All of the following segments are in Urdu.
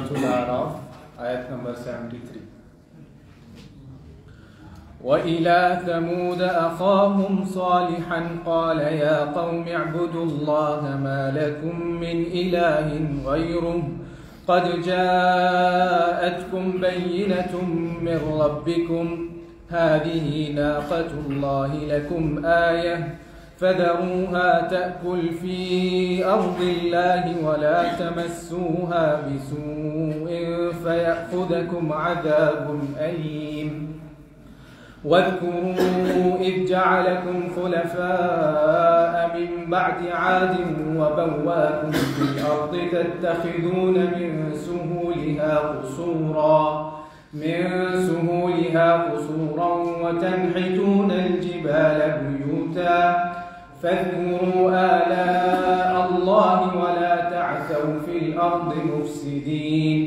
سورة الأعراف آیت نمبر 73. وإلى ثمود أخاهم صالحا قال يا قوم اعبدوا الله ما لكم من إله غيره قد جاءتكم بينة من ربكم هذه ناقة الله لكم آية فذروها تأكل في أرض الله ولا تمسوها بسوء فيأخذكم عذاب أليم واذكروا إذ جعلكم خلفاء من بعد عاد وبواكم في الأرض تتخذون من سهولها قصورا وتنحتون الجبال بيوتا فاذكروا آلاء الله ولا تعثوا في الأرض مفسدين.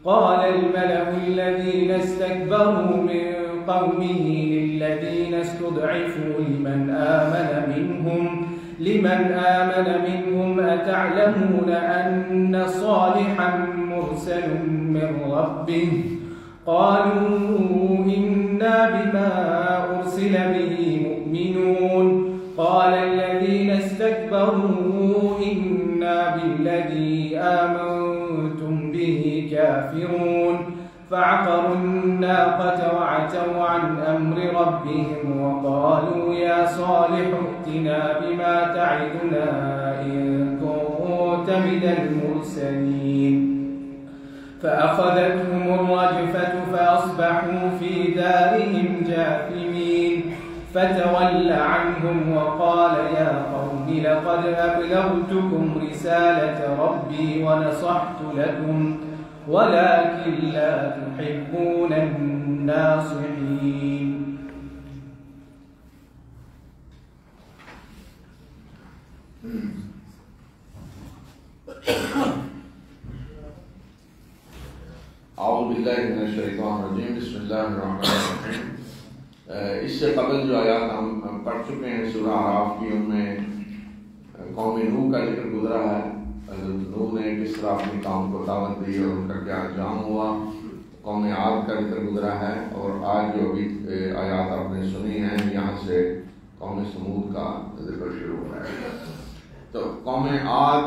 قال الملأ الذين استكبروا من قومه للذين استضعفوا لمن آمن منهم أتعلمون أن صالحا مرسل من ربه قالوا إنا بما أرسل به مؤمنون. قال الذين استكبروا إنا بالذي آمنتم به كافرون. فعقروا الناقة وعتوا عن أمر ربهم وقالوا يا صالح ائتنا بما تعدنا إن كنت من المرسلين. فأخذتهم الرجفة فأصبحوا في دارهم جاثمين. فتول عنهم وقال يا قوم لقد أبلغتكم رسالة ربي ونصحت لكم ولكن لا تحبون الناصحين. اعوذ باللہ من الشیطان الرجیم بسم اللہ الرحمن الرحیم. اس سے قبل جو آیات ہم پڑھ چکے ہیں سورہ اعراف کی، ان میں قوم نوح کا ذکر گزرا ہے. حضرت نوح نے کس طرح اپنی قوم کو دعوت دی اور ان کا کیا انجام ہوا. قوم عاد کا ذکر گزرا ہے اور آج جو ابھی آیات آپ نے سنی ہیں یہاں سے قوم سمود کا ذکر شروع ہو رہا ہے. تو قوم عاد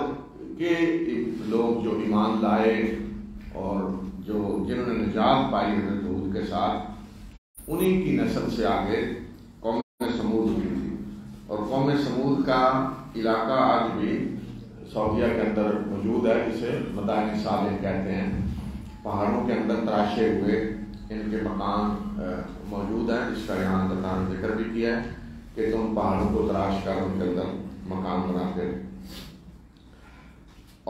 کے لوگ جو ایمان لائے اور جنہوں نے نجات پائی حضرت ہود کے ساتھ، انہی کی نسل سے آگے قوم سمود ہوئی تھی. اور قوم سمود کا علاقہ آج بھی سعودیہ کے اندر موجود ہے، جسے مدائن صالح کہتے ہیں. پہاڑوں کے اندر تراشے ہوئے ان کے مکان موجود ہیں، جس کا یہاں اللہ تعالیٰ نے ذکر بھی کیا ہے کہ تم پہاڑوں کو تراش کر ان کے اندر مکان بناتے ہو.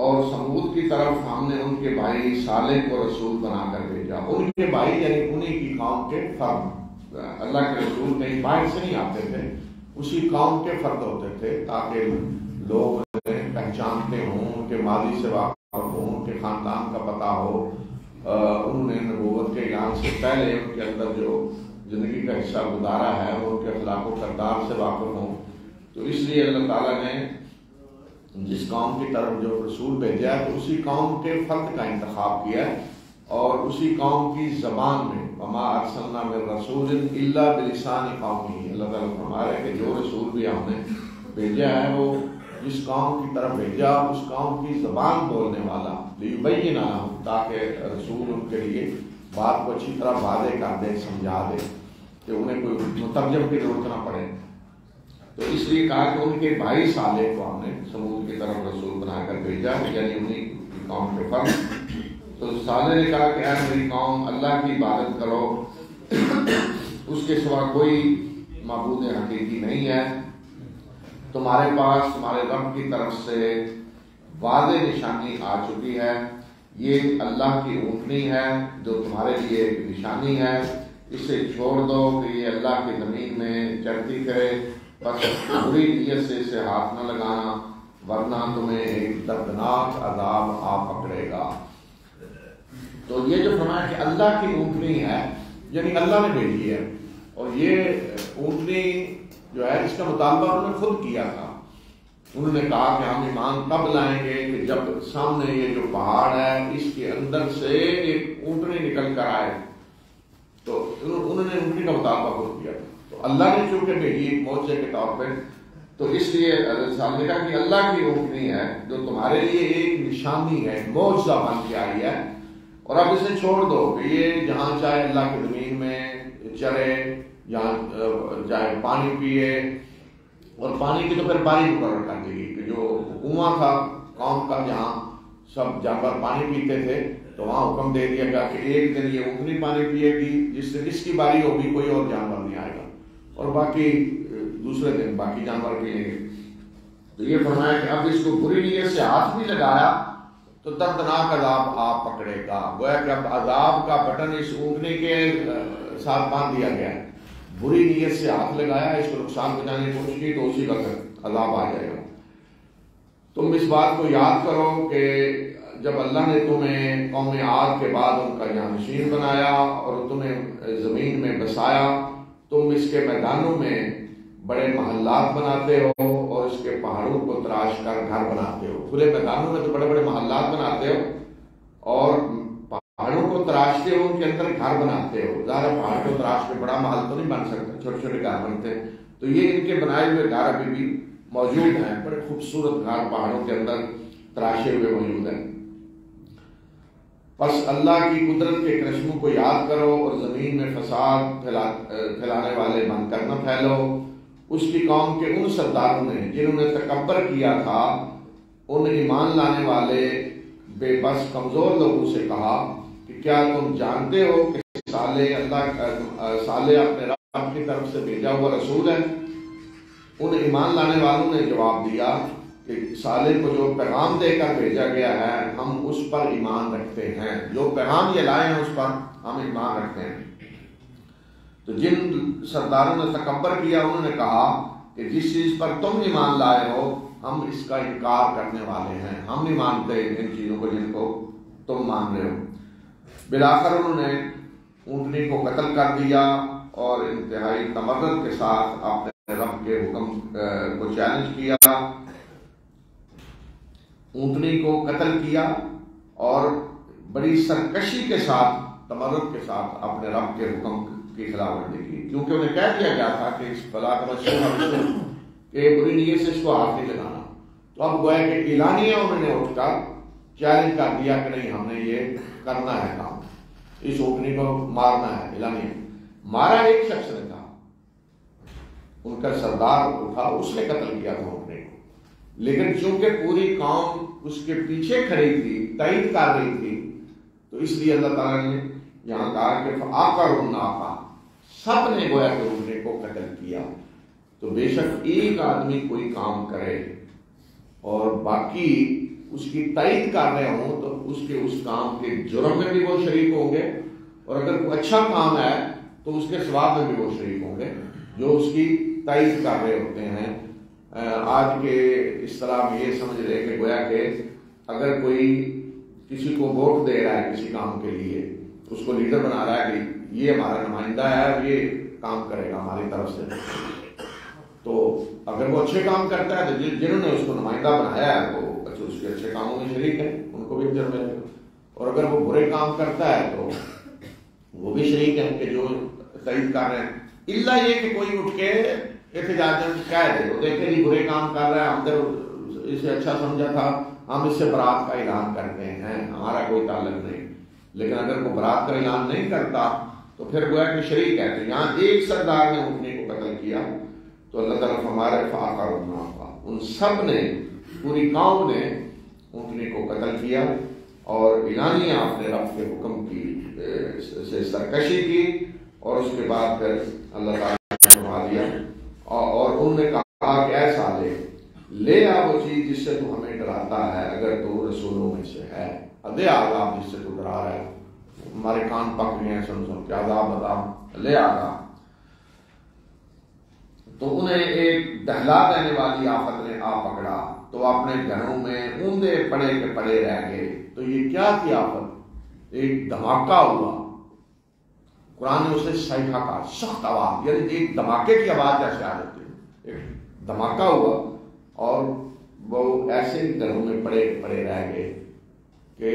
اور سمود کی طرف ہم نے ان کے بھائی صالح کو رسول بنا کر بھیجا. ان کے بھائی یعنی انہی کی قوم کے فرد. اللہ کے رسول کہیں باہر سے نہیں آتے تھے، اسی قوم کے فرد ہوتے تھے تاکہ لوگ پہچانتے ہوں، ان کے ماضی سے واقف ہوں، ان کے خاندان کا پتہ ہو. انہوں نے نبوت کے اعلان سے پہلے ان کے اندر جو زندگی کا حصہ گزارا ہے وہ ان کے اخلاق و کردار سے واقف ہوں. تو اس لیے اللہ تعالیٰ نے جس قوم کی طرف جو رسول بھیجا ہے تو اسی قوم کے فرد کا انتخاب کیا ہے اور اسی قوم کی زبان میں وما ارسلنا من رسول الا بلسان قومہ. اللہ تعالیٰ فرما رہا ہے کہ جو رسول بھی ہم نے بھیجا ہے وہ جس قوم کی طرف بھیجا اس قوم کی زبان بولنے والا لیبین لہم، تاکہ رسول ان کے لیے بات کو اچھی طرح واضح کر دے، سمجھا دے کہ انہیں کوئی مترجم کی ضرورت نہ پڑے. تو اس لیے کہا کہ ان کے بھائی صالح کو ہم نے سمود کی طرف رسول بنا کر بھیجا، یعنی انہیں کی قوم کے فرد. تو صالح نے کہا کہ اے میری قوم، اللہ کی عبادت کرو، اس کے سوا کوئی معبود حقیقی نہیں ہے. تمہارے پاس تمہارے رب کی طرف سے واضح نشانی آ چکی ہے. یہ اللہ کی اونٹنی ہے جو تمہارے لیے ایک نشانی ہے. اسے چھوڑ دو کہ یہ اللہ کی زمین میں چرتی کرے، بس بری نیت سے اسے ہاتھ نہ لگانا ورنہ تمہیں ایک دردناک عذاب آ پکڑے گا. تو یہ جو فرمایا کہ اللہ کی اونٹنی ہے یعنی اللہ نے بھیجی ہے، اور یہ اونٹنی جو ہے اس کا مطالبہ انہوں نے خود کیا تھا انہوں نے کہا کہ ہم ایمان تب لائیں گے کہ جب سامنے یہ جو پہاڑ ہے اس کے اندر سے ایک اونٹنی نکل کر آئے. تو انہوں نے اونٹنی کا مطالبہ خود کیا. تو اللہ نے چونکہ بھیجی معجزے کے طور پہ، تو اس لیے حضرت صاحب نے کہا کہ اللہ کی اونٹنی ہے جو تمہارے لیے ایک نشانی ہے، معجزہ بن کے آئی ہے، اور اب اسے چھوڑ دو کہ یہ جہاں چاہے اللہ کی زمین میں چرے، جہاں چاہے پانی پیے. اور پانی کی تو پھر باری مقرر کر دی گئی کہ جو کنواں تھا قوم کا جہاں سب جانور پانی پیتے تھے، تو وہاں حکم دے دیا گیا کہ ایک دن یہ اونٹنی پانی پیے گی، جس سے اس کی باری ہوگی کوئی اور جانور نہیں آئے گا، اور باقی دوسرے دن باقی جانور پیئیں گے. تو یہ فرمایا کہ اب اس کو بری نیت سے ہاتھ بھی لگایا تو دردناک عذاب آپ پکڑے گا. گویا کہ اب عذاب کا بٹن اس اونٹنی کے ساتھ باندھ دیا گیا ہے. بری نیت سے ہاتھ لگایا، اس کو نقصان پہنچانے کی کوشش کی، تو اسی وقت عذاب آ جائے گا. تم اس بات کو یاد کرو کہ جب اللہ نے تمہیں قوم عاد کے بعد ان کا جانشین بنایا اور تمہیں زمین میں بسایا، تم اس کے میدانوں میں بڑے محلات بناتے ہو اور اس کے پہاڑوں کو تراش کر گھر بناتے ہو. کھلے میدانوں میں تو بڑے بڑے محلات بناتے ہو اور پہاڑوں کو تراشتے ہو، ان کے اندر گھر بناتے ہو. ظاہر پہاڑ کو تراش کے بڑا محل تو نہیں بن سکتا، چھوٹے چھوٹے گھر بنتے ہیں. تو یہ ان کے بنائے ہوئے گھر ابھی بھی موجود ہیں، بڑے خوبصورت گھر پہاڑوں کے اندر تراشے ہوئے موجود ہیں. بس اللہ کی قدرت کے کرشموں کو یاد کرو اور زمین میں فساد پھیلانے والے بن کر نہ پھیلو. اس کی قوم کے ان سرداروں نے جنہوں نے تکبر کیا تھا، ان ایمان لانے والے بے بس کمزور لوگوں سے کہا کہ کیا تم جانتے ہو کہ صالح اپنے رب کی طرف سے بھیجا ہوا رسول ہے؟ ان ایمان لانے والوں نے جواب دیا کہ صالح کو جو پیغام دے کر بھیجا گیا ہے ہم اس پر ایمان رکھتے ہیں، جو پیغام یہ لائے ہیں اس پر ہم ایمان رکھتے ہیں. تو جن سرداروں نے تکبر کیا انہوں نے کہا کہ جس چیز پر تم ایمان لائے ہو ہم اس کا انکار کرنے والے ہیں، ہم نہیں مانتے ان چیزوں کو جن کو تم مان رہے ہو. بالآخر انہوں نے اونٹنی کو قتل کر دیا اور انتہائی تمرد کے ساتھ اپنے رب کے حکم کو چیلنج کیا. اونٹنی کو قتل کیا اور بڑی سرکشی کے ساتھ، تمرد کے ساتھ اپنے رب کے حکم کی خلاف ورزی کی، کیونکہ انہیں کہہ دیا گیا تھا کہ اس فلا کہ بری نیت سے اس کو ہاتھ نہیں لگانا. تو اب گویا کہ اعلانیہ انہوں نے اٹھ کر چیلنج کر دیا کہ نہیں، ہم نے یہ کرنا ہے کام، اس اونٹنی کو مارنا ہے. اعلانیہ مارا ایک شخص نے تھا، ان کا سردار اٹھا، اس نے قتل کیا تھا اونٹنی کو، لیکن چونکہ پوری قوم اس کے پیچھے کھڑی تھی، تائید کر رہی تھی، تو اس لیے اللہ تعالیٰ نے یہاں کہا کہ فَعَقَرُوا النَّاقَةَ، سب نے گویا کہ اونٹنی کو قتل کیا. تو بے شک ایک آدمی کوئی کام کرے اور باقی اس کی تائید کر رہے ہوں تو اس کام کے جرم میں بھی وہ شریک ہوں گے، اور اگر کوئی اچھا کام ہے تو اس کے ثواب میں بھی وہ شریک ہوں گے جو اس کی تائید کر رہے ہوتے ہیں. آج کے اصطلاح میں یہ سمجھ رہے کہ گویا کہ اگر کوئی کسی کو ووٹ دے رہا ہے کسی کام کے لیے، اس کو لیڈر بنا رہا ہے کہ یہ ہمارا نمائندہ ہے اور یہ کام کرے گا ہماری طرف سے، تو اگر وہ اچھے کام کرتا ہے تو جنہوں نے اس کو نمائندہ بنایا ہے وہ اس کے اچھے کاموں میں شریک ہے، ان کو بھی اجر ملے گا. اور اگر وہ برے کام کرتا ہے تو وہ بھی شریک ہے کہ جو تائید کر رہے ہیں. اللہ یہ کہ کوئی اٹھ کے احتجاجاً کہہ دے وہ دیکھیں جی برے کام کر رہا ہے، ہم تو اسے اچھا سمجھا تھا، ہم اس سے برات کا اعلان کرتے ہیں، ہمارا کوئی تعلق نہیں. لیکن اگر وہ برات کا اعلان نہیں کرتا تو پھر گویا کہ شریک ہے. تو یہاں ایک سردار نے اونٹنی کو قتل کیا تو اللہ تعالیٰ ہمارے فَعَقَرُوا النَّاقَةَ، ان سب نے، پوری قوم نے اونٹنی کو قتل کیا اور اعلانیہ اپنے رب کے حکم کی سے سرکشی کی. اور اس کے بعد پھر اللہ تعالیٰ نے فرما دیا اور انہوں نے کہا کہ اے صالح لے آ وہ چیز جس سے تو ہمیں ڈراتا ہے، اگر تو رسولوں میں سے ہے، دے عذاب جس سے تو ڈرا رہا ہے، ہمارے کان پک گئے ہیں سن سن کے، عذاب لے آگا. تو انہیں ایک دہلا دینے والی آفت نے آ پکڑا تو اپنے گھروں میں اوندے پڑے کے پڑے رہ گئے. تو یہ کیا تھی آفت؟ ایک دھماکہ ہوا. قرآن نے اسے صیحہ کہا، سخت آواز، یعنی ایک دھماکے کی آواز جیسے آ جاتی ہے. ایک دھماکہ ہوا اور وہ ایسے گھروں میں پڑے پڑے رہ گئے کہ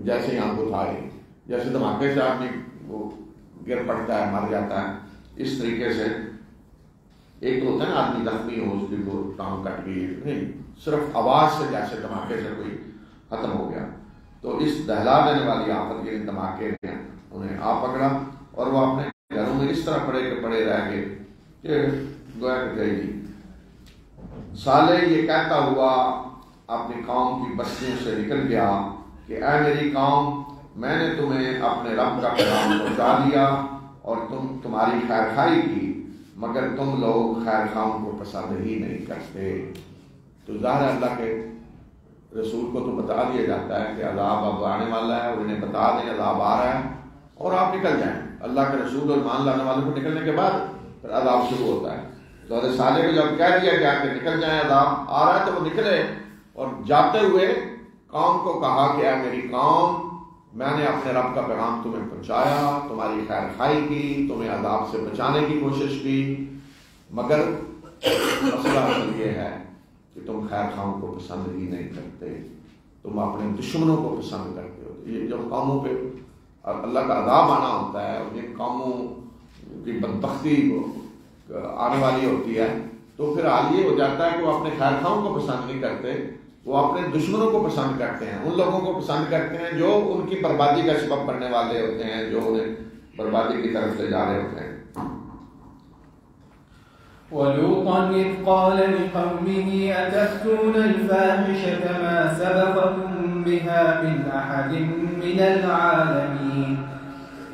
جیسے یہاں کو تھا ہی، جیسے دھماکے سے آدمی وہ گر پڑتا ہے مر جاتا ہے، اس طریقے سے ایک تو ہوتا ہے نا آدمی زخمی ہو، اس کی وہ ٹانگ کٹ گئی، نہیں صرف آواز سے جیسے دھماکے سے کوئی ختم ہو گیا۔ تو اس دہلا دینے والی آفت کے دھماکے نے انہیں آ پکڑا اور وہ اپنے گھروں میں اس طرح پڑے رہ گئے کہ گویا کہ گئی نہیں۔ صالح یہ کہتا ہوا اپنی قوم کی بستیوں سے نکل گیا کہ اے میری قوم، میں نے تمہیں اپنے رب کا پیغام پہنچا دیا اور تمہاری خیر خواہی کی، مگر تم لوگ خیر خواہوں کو پسند ہی نہیں کرتے۔ تو ظاہر اللہ کے رسول کو تو بتا دیا جاتا ہے کہ عذاب اب آنے والا ہے، اور انہیں بتا دیں عذاب آ رہا ہے اور آپ نکل جائیں۔ اللہ کے رسول اور ایمان لانے والوں کو نکلنے کے بعد پھر عذاب شروع ہوتا ہے۔ تو حضرت صالح کو جب کہہ دیا گیا کہ نکل جائیں عذاب آ رہا ہے، تو وہ نکلے اور جاتے ہوئے قوم کو کہا کہ اے میری قوم، میں نے اپنے رب کا پیغام تمہیں پہنچایا، تمہاری خیر خواہی کی، تمہیں عذاب سے بچانے کی کوشش کی، مگر مسئلہ یہ ہے کہ تم خیر خواہوں کو پسند ہی نہیں کرتے، تم اپنے دشمنوں کو پسند کرتے ہو۔ یہ جب قوموں پہ اللہ کا عذاب آنا ہوتا ہے اور جن قوموں کی بدبختی آنے والی ہوتی ہے، تو پھر حال یہ ہو جاتا ہے کہ وہ اپنے خیر خواہوں کو پسند نہیں کرتے، وہ اپنے دشمنوں کو پسند کرتے ہیں، ان لوگوں کو پسند کرتے ہیں جو ان کی بربادی کا سبب بننے والے ہوتے ہیں، جو انہیں بربادی کی طرف لے جا رہے ہوتے ہیں۔ وَلُوطًا إِذْ قَالَ لِقَوْمِهِ أَتَأْتُونَ الْفَاحِشَةَ مَا سَبَقَكُم بِهَا مِنْ أَحَدٍ مِّنَ الْعَالَمِينَ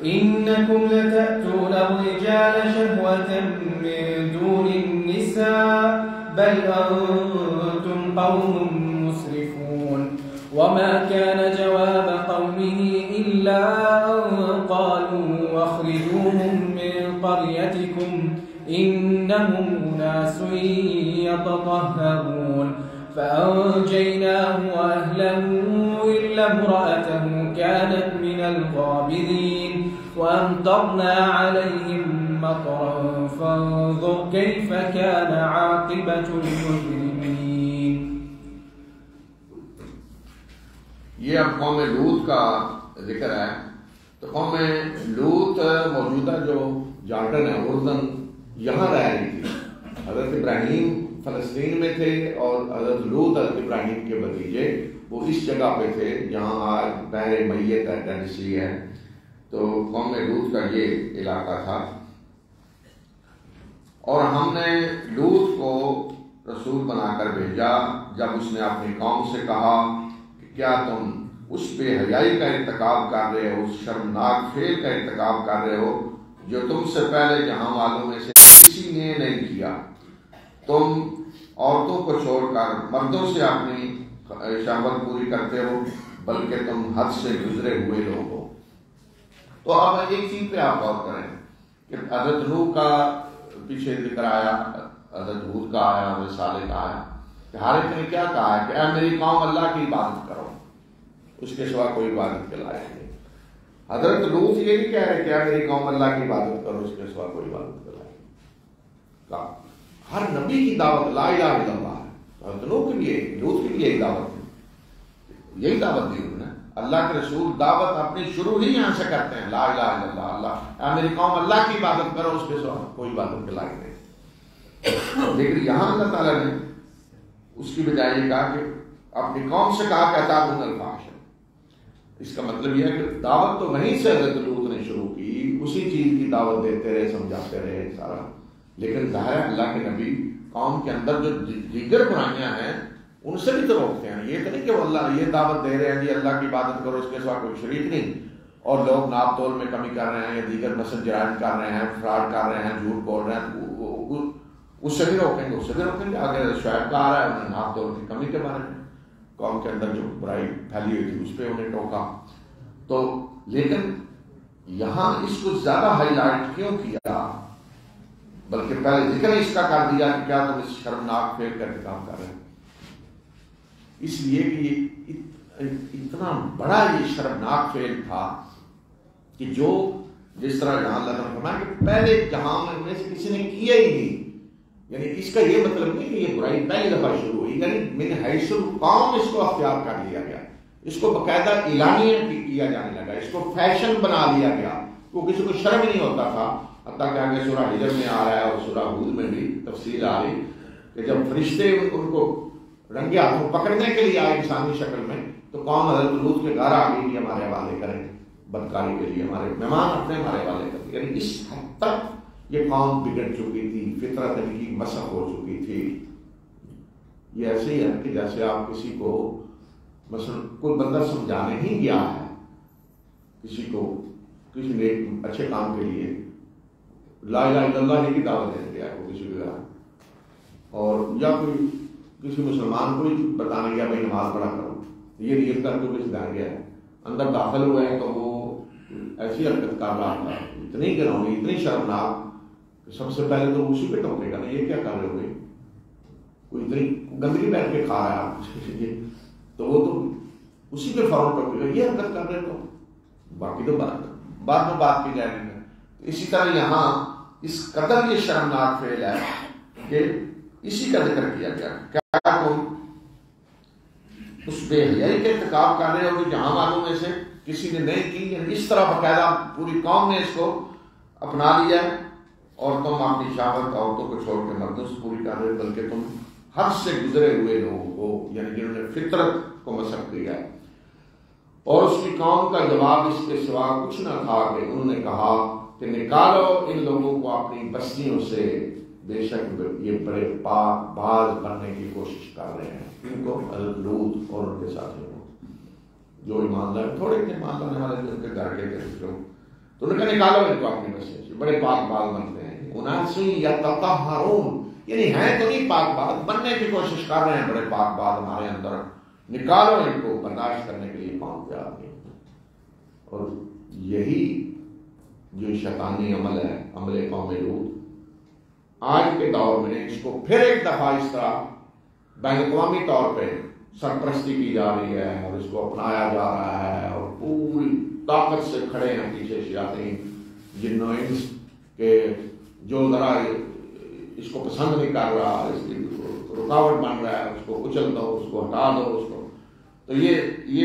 إِنَّكُمْ لَتَأْتُونَ الرِّجَالَ شَهْوَةً مِّن دُونِ النِّسَاءِ بَلْ أَنتُمْ قَوْمٌ مُّسْرِفُونَ وَمَا كَانَ جَوَابَ قَوْمِهِ إِلَّا أَن قَالُوا أَخْرِجُوهُم مِّن قَرْيَتِكُمْ إنهم أناس يتطهرون فأنجيناه وأهله إلا امرأته كانت من الغابرين وأمطرنا عليهم مطرا فانظر كيف كان عاقبة المجرمين۔ یہ اب قوم لوط کا ذکر ہے۔ تو قوم لوط موجودہ جو جارڈن ہے، اردن، یہاں رہ رہی تھی۔ حضرت ابراہیم فلسطین میں تھے اور حضرت لوط حضرت ابراہیم کے بھتیجے وہ اس جگہ پہ تھے جہاں آج بحر میت ہے، ٹینیسی ہے۔ تو قوم لوط کا یہ علاقہ تھا، اور ہم نے لوط کو رسول بنا کر بھیجا جب اس نے اپنی قوم سے کہا کہ کیا تم اس بے حیائی کا ارتکاب کر رہے ہو، اس شرمناک فعل کا ارتکاب کر رہے ہو جو تم سے پہلے جہاں والوں میں سے کسی نے نہیں کیا۔ تم عورتوں کو چھوڑ کر مردوں سے اپنی شہوت پوری کرتے ہو، بلکہ تم حد سے گزرے ہوئے لوگ ہو۔ تو اب ایک چیز پہ آپ غور کریں کہ حضرت نوح کا پیچھے ذکر آیا، حضرت ہود کا آیا، حضرت صالح کا آیا، کہ ہر ایک نے کیا کہا ہے کہ اے میری قوم اللہ کی عبادت کرو، اس کے سوا کوئی عبادت کے لائق نہیں۔ حضرت لوط یہ نہیں کہہ رہے کہ اے میری قوم اللہ کی عبادت کرو، اس کے سوا کوئی عبادت کے لائق نہیں۔ ہر نبی کی دعوت لا الہ الا اللہ ہے۔ حضرت نوح کے لیے، لوط کے لیے دعوت ہے، یہی دعوت دی انہوں نے۔ اللہ کے رسول دعوت اپنی شروع ہی یہاں سے کرتے ہیں، لا الہ الا اللہ، اللہ اے میری قوم اللہ کی عبادت کرو، اس کے سوا کوئی عبادت کے لائق نہیں۔ لیکن یہاں اللہ تعالیٰ نے اس کی بجائے یہ کہا کہ اپنی قوم سے کہا کہ اتعتون الفاحشہ۔ اس کا مطلب یہ ہے کہ دعوت تو وہیں سے حضرت لوط نے شروع کی، اسی چیز کی دعوت دیتے رہے، سمجھاتے رہے سارا۔ لیکن ظاہر اللہ کے نبی قوم کے اندر جو دیگر برائیاں ہیں ان سے بھی تو روکتے ہیں۔ یہ تو نہیں کہ وہ اللہ یہ دعوت دے رہے ہیں جی اللہ کی عبادت کرو، اس کے سوا کوئی شریک نہیں، اور لوگ ناپ تول میں کمی کر رہے ہیں یا دیگر مثلا جرائم کر رہے ہیں، فراڈ کر رہے ہیں، جھوٹ بول رہے ہیں، اس سے بھی روکیں گے، اس سے بھی روکیں گے۔ آگے شعیب کا آ رہا ہے، انہیں ناپ تول کی کمی کے بارے میں قوم کے اندر جو برائی پھیلی ہوئی تھی اس پہ انہیں ٹوکا۔ تو لیکن یہاں اس کو زیادہ ہائی لائٹ کیوں کیا، بلکہ پہلے ذکر اس کا کر دیا کہ کیا تم اس شرمناک فعل کا ارتکاب کر رہے ہیں؟ اس لیے کہ یہ اتنا بڑا یہ شرمناک فعل تھا کہ جو جس طرح جہاں اللہ نے فرمایا کہ پہلے جہاں میں سے کسی نے کیا ہی نہیں، یعنی اس کا یہ مطلب نہیں کہ یہ برائی پہلی دفعہ شروع ہوئی، یعنی من حیث القوم اس کو اختیار کر لیا گیا، اس کو باقاعدہ اعلانیہ کیا جانے لگا، اس کو فیشن بنا لیا گیا، وہ کسی کو شرم نہیں ہوتا تھا۔ حتیٰ کہ آگے سورہ ہجر میں آ رہا ہے اور سورہ ہود میں بھی تفصیل آ رہی کہ جب فرشتے ان کو رنگے ہاتھوں پکڑنے کے لیے آئے انسانی شکل میں، تو قوم حضرت لوط کے گھر آ گئی کہ ہمارے حوالے کریں بدکاری کے لیے، ہمارے مہمان اپنے ہمارے حوالے کریں۔ یعنی اس حد تک یہ قوم بگڑ چکی تھی، فطرت ان کی مسخ ہو چکی تھی۔ یہ ایسے ہی ہے کہ جیسے آپ کسی کو مثلا کوئی بندہ سمجھانے ہی گیا ہے کسی کو کسی نیک اچھے کام کے لیے، لا الہ الا اللہ کی دعوت دینے گیا ہے وہ کسی کے گھر، اور یا کوئی کسی مسلمان کو ہی بتانے گیا بھائی نماز پڑھا کرو، یہ نیت کر کے کسی دھیان گیا ہے، اندر داخل ہوئے ہیں تو وہ ایسی حرکت کر رہا تھا اتنی گراؤنی اتنی شرمناک کہ سب سے پہلے تو اسی پہ ٹوکے گا نا، یہ کیا کر رہے ہو گئے، کوئی اتنی گندگی بیٹھ کے کھا رہا ہے تو وہ تو اسی پہ فوراً ٹوکے گا، یہ حرکت کر رہے تو باقی تو بعد میں بات کی جائے گی۔ اسی طرح یہاں اس قدر یہ شرمناک فعل ہے کہ اسی کا ذکر کیا گیا، کیا تم اس بے حیائی کے ارتکاب کر رہے ہو کہ جہاں والوں میں سے کسی نے نہیں کی، یعنی اس طرح باقاعدہ پوری قوم نے اس کو اپنا لیا اور تم اپنی شہوت عورتوں کو چھوڑ کے مردوں سے پوری کر رہے ہو، بلکہ تم حد سے گزرے ہوئے لوگوں کو، یعنی جنہوں نے فطرت کو مسخ کیا ہے۔ اور اس کی قوم کا جواب اس کے سوا کچھ نہ تھا کہ انہوں نے کہا کہ نکالو ان لوگوں کو اپنی بستیوں سے، بے شک یہ بڑے پاک باز بننے کی کوشش کر رہے ہیں۔ ان کو حضرت لوط اور ان کے ساتھیوں کو جو ایماندار تھوڑے ایمان لانے والے جو ان کے گھر کے تھے، تو انہوں نے نکالو ان کو اپنی بستیوں سے، بڑے پاک باز بنتے ہیں۔ اناس یتطہرون، یعنی ہیں تو نہیں پاک باز، بننے کی کوشش کر رہے ہیں بڑے پاک باز ہمارے اندر، نکالو ان کو، برداشت کرنے کے لیے قوم پہ آدمی۔ اور یہی جو شیطانی عمل ہے، عمل قوم لوط، آج کے دور میں اس کو پھر ایک دفعہ اس طرح بین الاقوامی طور پہ سرپرستی کی جا رہی ہے اور اس کو اپنایا جا رہا ہے، اور پوری طاقت سے کھڑے ہیں پیچھے شیاطین جن و انس کے، جو ذرا اس کو پسند نہیں کر رہا، اس کی رکاوٹ بن رہا ہے، اس کو کچل دو، اس کو ہٹا دو، اس کو۔ تو یہ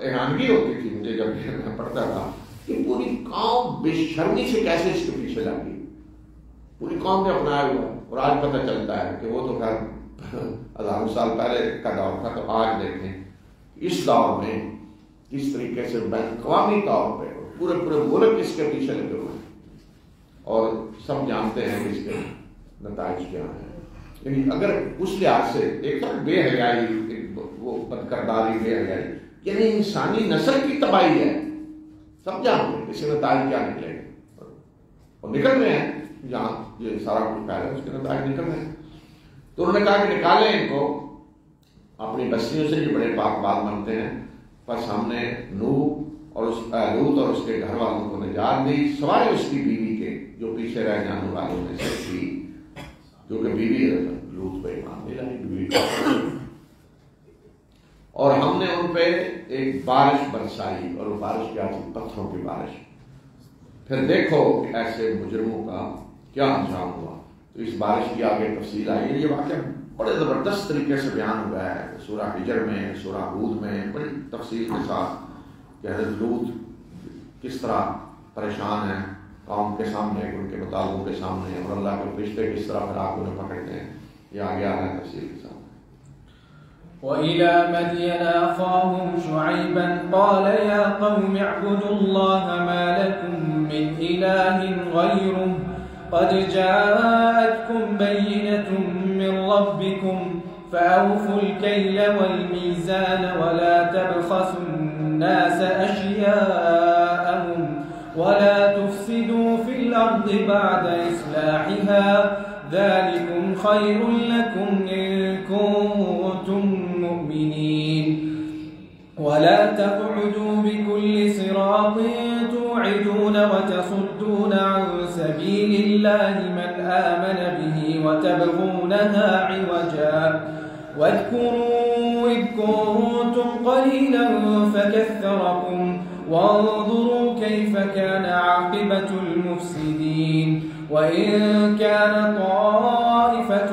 حیرانگی ہوتی تھی مجھے جب میں پڑھتا تھا کہ پوری قوم بے شرمی سے کیسے اس کے پیچھے لگی، پوری قوم نے اپنایا ہوا ہے۔ اور آج پتہ چلتا ہے کہ وہ تو خیر ہزاروں سال پہلے کا دور تھا، تو آج دیکھیں اس دور میں کس طریقے سے بین الاقوامی طور پہ پورے ملک اس کے پیچھے لگے ہوئے ہیں، اور سب جانتے ہیں کہ اس کے نتائج کیا ہیں۔ یعنی اگر اس لحاظ سے ایک طرف بے حیائی، وہ بدکرداری، بے حیائی، یعنی انسانی نسل کی تباہی ہے، سب جانتے ہیں اس کے نتائج کیا نکلے گا، اور نکل رہے ہیں جہاں یہ سارا کچھ پہلے ہے اس کے نتائج نکل رہے ہیں۔ تو انہوں نے کہا کہ نکالیں ان کو اپنی بستیوں سے، جو بڑے پاک باز بنتے ہیں۔ بس ہم نے نوح اور لوط اور اس کے گھر والوں کو نجات دی، سوائے اس کی بیوی کے جو پیچھے رہ جانے والوں میں سے تھی، جو کہ بیوی لوط پہ ایمان لے لائی، بیوی اور ہم نے ان پہ ایک بارش برسائی، اور وہ بارش کیا تھی؟ پتھروں کی بارش۔ پھر دیکھو کہ ایسے مجرموں کا کیا انجام ہوا۔ تو اس بارش کی آگے تفصیل آئی، یہ واقعہ بڑے زبردست طریقے سے بیان ہوا ہے سورہ ہجر میں، سورہ ہود میں، بڑی تفصیل کے ساتھ کہ حضرت لوط کس طرح پریشان ہیں قوم کے سامنے، ان کے مطالبوں کے سامنے، اور اللہ کے فرشتے کس طرح پھر آپ انہیں پکڑتے ہیں۔ یہ آگے آ رہا ہے تفصیل کے ساتھ۔ وإلى مدين أخاهم شعيبا قال يا قوم اعبدوا الله ما لكم من إله غيره قد جاءتكم بينة من ربكم فأوفوا الكيل والميزان ولا تبخسوا الناس أشياءهم ولا تفسدوا في الأرض بعد إصلاحها ذلكم خير لكم إن كنتم مؤمنين ولا تقعدوا بكل صراط توعدون وتصدون عن سبيل الله من آمن به وتبغونها عوجا واذكروا إذ كنتم قليلا فكثركم وانظروا كيف كان عاقبة المفسدين وإن كان طائفة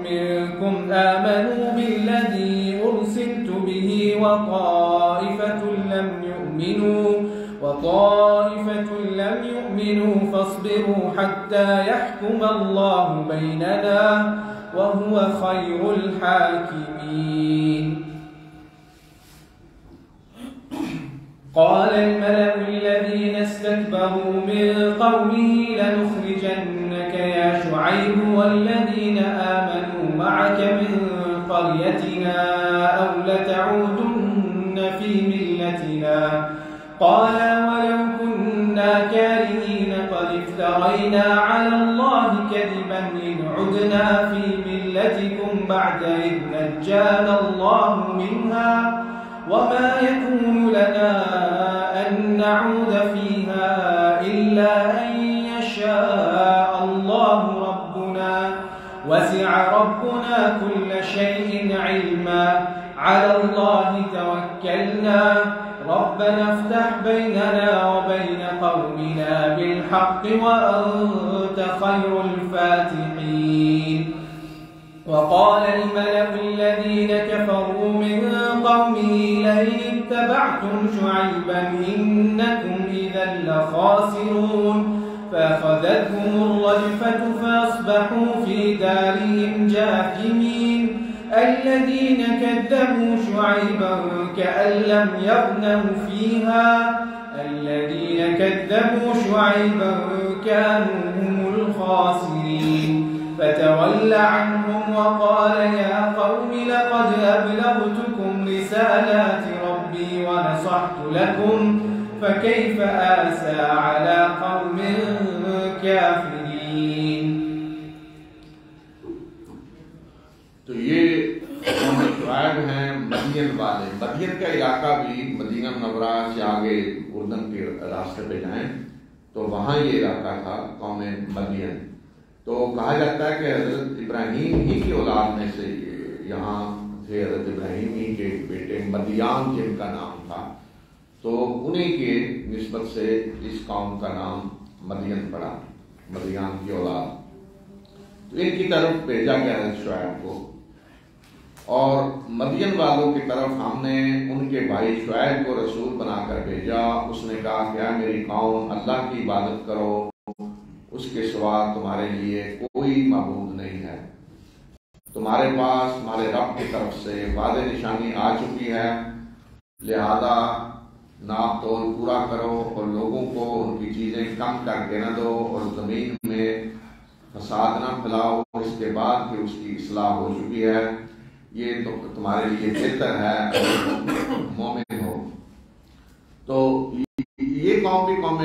منكم آمنوا بالذي أرسلت به وطائفة لم يؤمنوا فاصبروا حتى يحكم الله بيننا وهو خير الحاكمين. قال الملأ الذين استكبروا من قومه لنخرجنك يا شعيب والذين آمنوا معك من قريتنا أو لتعودن في ملتنا. قال ولو كنا كارهين قد افترينا على الله كذبا إن عدنا في ملتكم بعد إذ نجانا الله منها وما يكون لنا أن نعود فيها إلا أن يشاء الله ربنا وسع ربنا كل شيء علما على الله توكلنا ربنا افتح بيننا وبين قومنا بالحق وأنت خير الفاتحين. وقال الملأ الذين كفروا من قومه لئن اتبعتم شعيبا إنكم إذا لخاسرون. فأخذتهم الرجفة فأصبحوا في دارهم جاثمين. الذين كذبوا شعيبا كأن لم يغنوا فيها الذين كذبوا شعيبا كانوا هم الخاسرين. فتول عنهم وقال يا قوم لقد أبلغتكم رسالات ربي ونصحت لكم فكيف آسى على قوم كافرين. تو یہ شعیب ہیں مدین والے. مدین کا علاقہ بھی مدینہ منورہ سے آگے اردن کے راستے پہ جائیں تو وہاں یہ علاقہ تھا قوم مدین. تو کہا جاتا ہے کہ حضرت ابراہیم ہی کی اولاد میں سے یہاں تھے. حضرت ابراہیم ہی کے بیٹے مدیان جن کا نام تھا تو انہیں کے نسبت سے اس قوم کا نام مدین پڑا. مدیان کی اولاد. تو ان کی طرف بھیجا گیا حضرت شعیب کو اور مدین والوں کی طرف ہم نے ان کے بھائی شعیب کو رسول بنا کر بھیجا. اس نے کہا کہ میری قوم اللہ کی عبادت کرو اس کے سوا تمہارے لیے کوئی معبود نہیں ہے. تمہارے پاس ہمارے رب کی طرف سے واضح نشانی آ چکی ہے لہذا ناپ تول پورا کرو اور لوگوں کو ان کی چیزیں کم کر کے نہ دو اور زمین میں فساد نہ پھیلاؤ. اس کے بعد کہ اس کی اصلاح ہو چکی ہے یہ تو تمہارے لیے بہتر ہے مومن ہو. تو یہ قوم بھی قوم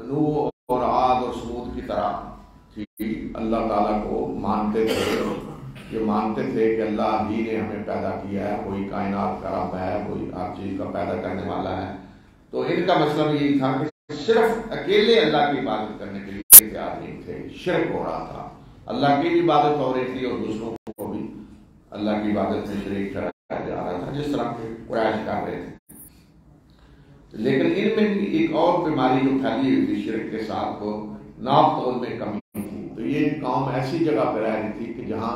نوح اور عاد اور سمود کی طرح تھی. اللہ تعالیٰ کو مانتے تھے. یہ مانتے تھے کہ اللہ ہی نے ہمیں پیدا کیا ہے. کوئی کائنات کا رب ہے. کوئی ہر چیز کا پیدا کرنے والا ہے. تو ان کا مطلب یہی تھا کہ صرف اکیلے اللہ کی عبادت کرنے کے لیے تیار نہیں تھے. شرک ہو رہا تھا. اللہ کی بھی عبادت ہو رہی تھی اور دوسروں کو بھی اللہ کی عبادت میں شریک ٹھہرایا جا رہا تھا جس طرح کے قریش کر رہے تھے. لیکن ان میں بھی ایک اور بیماری جو پھیلی ہوئی تھی شرک کے ساتھ وہ ناپ تول میں کمی تھی. تو یہ قوم ایسی جگہ پہ رہ رہی تھی کہ جہاں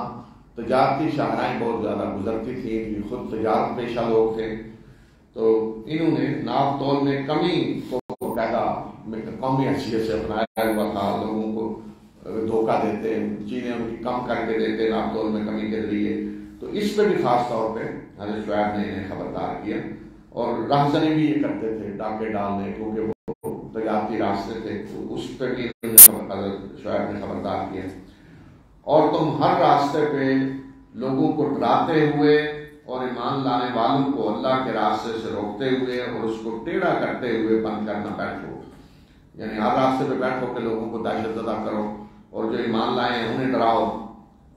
تجارتی شاہراہیں بہت زیادہ گزرتی تھیں. یہ خود تجارت پیشہ لوگ تھے. تو انہوں نے ناپ تول میں کمی کو قاعدہ قومی حیثیت سے اپنایا ہوا تھا. لوگوں کو دھوکہ دیتے چیزیں ان کی کم کر کے دیتے ناپ تول میں کمی کے ذریعے. تو اس پہ بھی خاص طور پہ حضرت شعیب نے انہیں خبردار کیا اور راہزنی بھی یہ کرتے تھے ڈاکے ڈالنے کیونکہ وہ تجارتی راستے تھے. اس پہ بھی حضرت شعیب نے خبردار کیا. اور تم ہر راستے پہ لوگوں کو ڈراتے ہوئے اور ایمان لانے والوں کو اللہ کے راستے سے روکتے ہوئے اور اس کو ٹیڑھا کرتے ہوئے بند کرنا بیٹھو. یعنی ہر راستے پہ بیٹھو کہ لوگوں کو دہشت زدہ کرو اور جو ایمان لائے ہیں انہیں ڈراؤ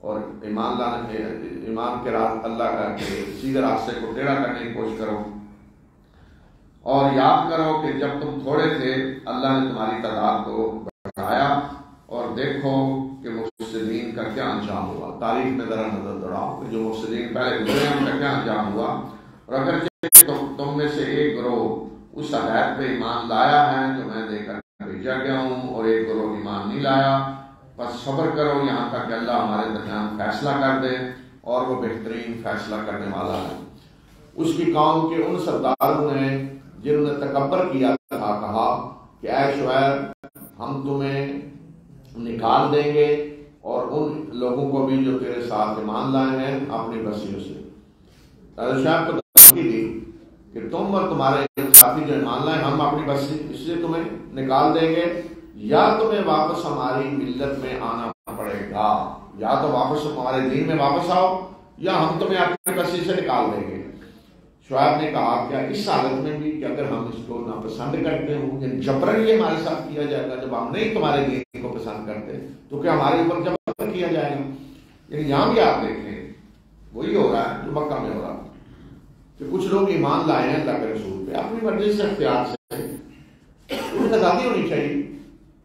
اور ایمان لانے ایمان کے اللہ کے سیدھے راستے کو ٹیڑھا کرنے کی کوشش کرو. اور یاد کرو کہ جب تم تھوڑے تھے اللہ نے تمہاری تعداد کو بڑھایا اور دیکھو کہ مفسدین کا کیا انجام ہوا. تاریخ میں ذرا نظر دوڑاؤ کہ جو مفسدین پہلے گزرے ان کا کیا انجام ہوا. اور اگر تم میں سے ایک گروہ اس ہدایت پہ ایمان لایا ہے جو میں دے کر بھیجا گیا ہوں اور ایک گروہ ایمان نہیں لایا بس صبر کرو یہاں تک کہ اللہ ہمارے درمیان فیصلہ کر دے، اور وہ بہترین فیصلہ کرنے والا ہے۔ اس کی قوم کے ان سرداروں نے جنہوں نے تکبر کیا تھا کہا کہ اے شعیب ہم تمہیں نکال دیں گے اور ان لوگوں کو بھی جو تیرے ساتھ ایمان لائے ہیں اپنی بستیوں سے۔ حضرت شعیب کو دھمکی دی کہ تم اور تمہارے ساتھی جو ایمان لائے ہم اپنی بستی اس سے تمہیں نکال دیں گے، یا تمہیں واپس ہماری ملت میں آنا پڑے گا، یا تو واپس ہمارے دین میں واپس آؤ یا ہم تمہیں اپنی بستی سے نکال دیں گے۔ شعیب نے کہا کیا اس حالت میں بھی کہ اگر ہم اس کو ناپسند کرتے ہوں، یعنی جبرن یہ ہمارے ساتھ کیا جائے گا، جب ہم نہیں تمہارے دین کو پسند کرتے تو کیا ہمارے اوپر جبرن کیا جائے گا؟ یعنی یہاں بھی آپ دیکھیں وہی ہو رہا ہے جو مکہ میں ہو رہا ہے کہ کچھ لوگ ایمان لائے ہیں اللہ کے رسول پہ اپنی مرضی سے، اختیار سے، انہیں آزادی ہونی چاہیے۔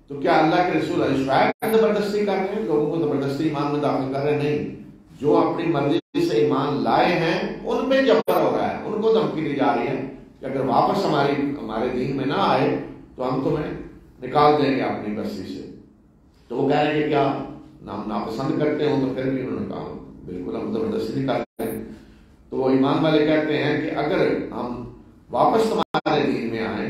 تو کیا اللہ کے رسول شعیب زبردستی کر رہے ہیں، لوگوں کو زبردستی ایمان میں داخل کر رہے ہیں؟ نہیں، جو اپنی مرضی سے ایمان لائے ہیں ان پہ جبر ہو رہا ہے، ان کو دھمکی دی جا رہی ہے کہ اگر واپس ہمارے دین میں نہ آئے تو ہم تمہیں نکال دیں گے اپنی بستی سے۔ تو وہ کہہ رہے ہیں کہ کیا ہم ناپسند کرتے ہوں؟ تو پھر بھی انہوں نے کہا بالکل ہم زبردستی نکالتے ہیں۔ تو وہ ایمان والے کہتے ہیں کہ اگر ہم واپس تمہارے دین میں آئیں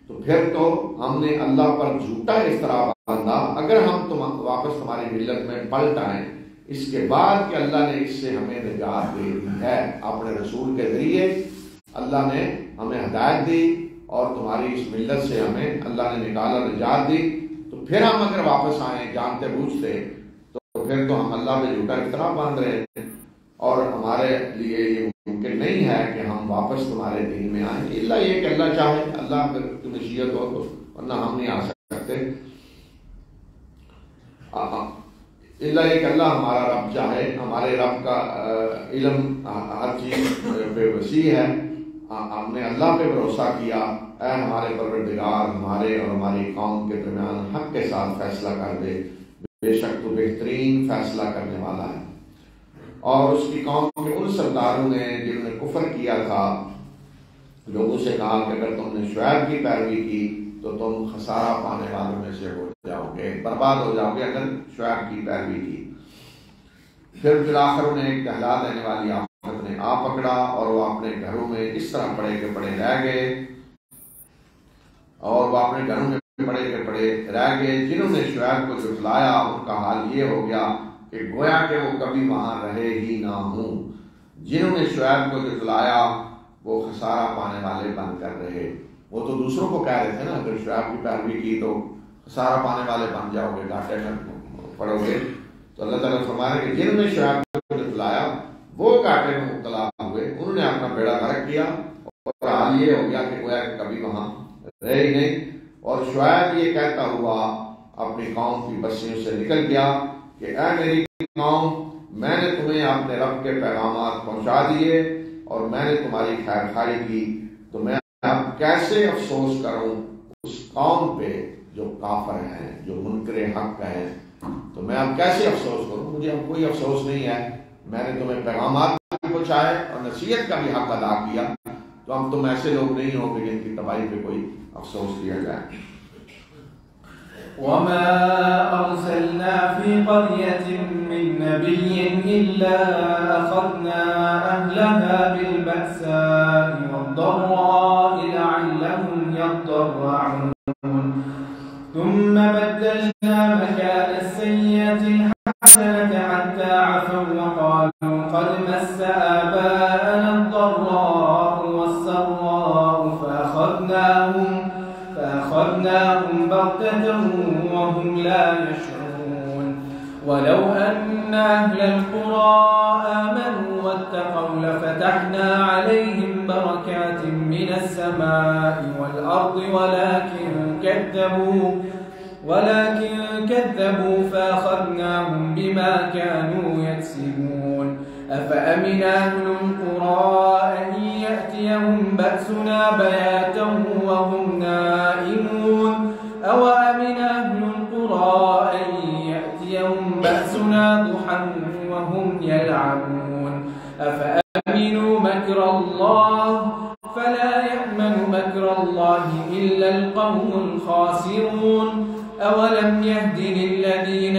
تو پھر تو ہم نے اللہ پر جھوٹا افترا باندھا، اگر ہم واپس تمہاری ملت میں پلٹ آئیں اس کے بعد کہ اللہ نے اس سے ہمیں نجات دے دی ہے، اپنے رسول کے ذریعے اللہ نے ہمیں ہدایت دی اور تمہاری اس ملت سے ہمیں اللہ نے نکالا، نجات دی، تو پھر ہم اگر واپس آئیں جانتے بوجھتے تو پھر تو ہم اللہ پہ جھوٹا افترا باندھ رہے ہیں، اور ہمارے لیے یہ ممکن نہیں ہے کہ ہم واپس تمہارے دین میں آئیں، الا یہ کہ اللہ چاہے، اللہ کی مشیت ہو تو، ورنہ ہم نہیں آ سکتے، الا یہ کہ اللہ ہمارا رب چاہے۔ ہمارے رب کا علم ہر چیز پہ وسیع ہے، ہم نے اللہ پہ بھروسہ کیا، اے ہمارے پروردگار ہمارے اور ہماری قوم کے درمیان حق کے ساتھ فیصلہ کر دے، بے شک تو بہترین فیصلہ کرنے والا ہے۔ اور اس کی قوم کے ان سرداروں نے جنہوں نے کفر کیا تھا لوگوں سے کہا کہ اگر تم نے شعیب کی پیروی کی تو تم خسارہ پانے والوں میں سے ہو جاؤ گے، برباد ہو جاؤ گے اگر شعیب کی پیروی کی۔ پھر بالآخر انہیں ایک دہلا دینے والی آفت نے آ پکڑا اور وہ اپنے گھروں میں اس طرح پڑے کے پڑے رہ گئے، اور وہ اپنے گھروں میں پڑے کے پڑے رہ گئے۔ جنہوں نے شعیب کو جھٹلایا ان کا حال یہ ہو گیا کہ گویا کہ وہ کبھی وہاں رہے ہی نہ ہوں۔ جنہوں نے شعیب کو جھٹلایا وہ خسارہ پانے والے بن کر رہے۔ وہ تو دوسروں کو کہہ رہے تھے نا اگر شعیب کی پیروی کی تو خسارہ پانے والے بن جاؤ گے، گھاٹے میں پڑو گے، تو اللہ تعالیٰ فرما رہے کہ جنہوں نے شعیب کو جھٹلایا وہ گھاٹے میں مبتلا ہوئے، انہوں نے اپنا بیڑا غرق کیا، اور حال یہ ہو گیا کہ گویا کہ کبھی وہاں رہے ہی نہیں۔ اور شعیب یہ کہتا ہوا اپنی قوم کی بستیوں سے نکل گیا کہ اے میری قوم، میں نے تمہیں اپنے رب کے پیغامات پہنچا دیے اور میں نے تمہاری خیر خواہی کی، تو میں اب کیسے افسوس کروں اس قوم پہ جو کافر ہیں، جو منکر حق ہیں، تو میں اب کیسے افسوس کروں؟ مجھے اب کوئی افسوس نہیں ہے، میں نے تمہیں پیغامات بھی پہنچائے اور نصیحت کا بھی حق ادا کیا، تو اب تم ایسے لوگ نہیں ہو کہ جن کی تباہی پہ کوئی افسوس کیا جائے۔ وما أرسلنا في قرية من نبي إلا أخذنا أهلها بالبأساء والضراء لعلهم يضرعون ثم بدلنا مكان السيئة الحسنة حتى عفوا وقالوا قد مس آباءنا الضراء والسراء فأخذناهم بغتة وهم لا يشعرون ولو أن أهل القرى آمنوا واتقوا لفتحنا عليهم بركات من السماء والأرض ولكن كذبوا فأخذناهم بما كانوا يكسبون أفأمن أهل القرى أن يأتيهم بأسنا بياتا وهم نائمون أو أمن أهل القرى أن يأتيهم بأسنا ضحى وهم يلعبون أفأمنوا مكر الله فلا يأمن مكر الله إلا القوم الخاسرون أولم يهد للذين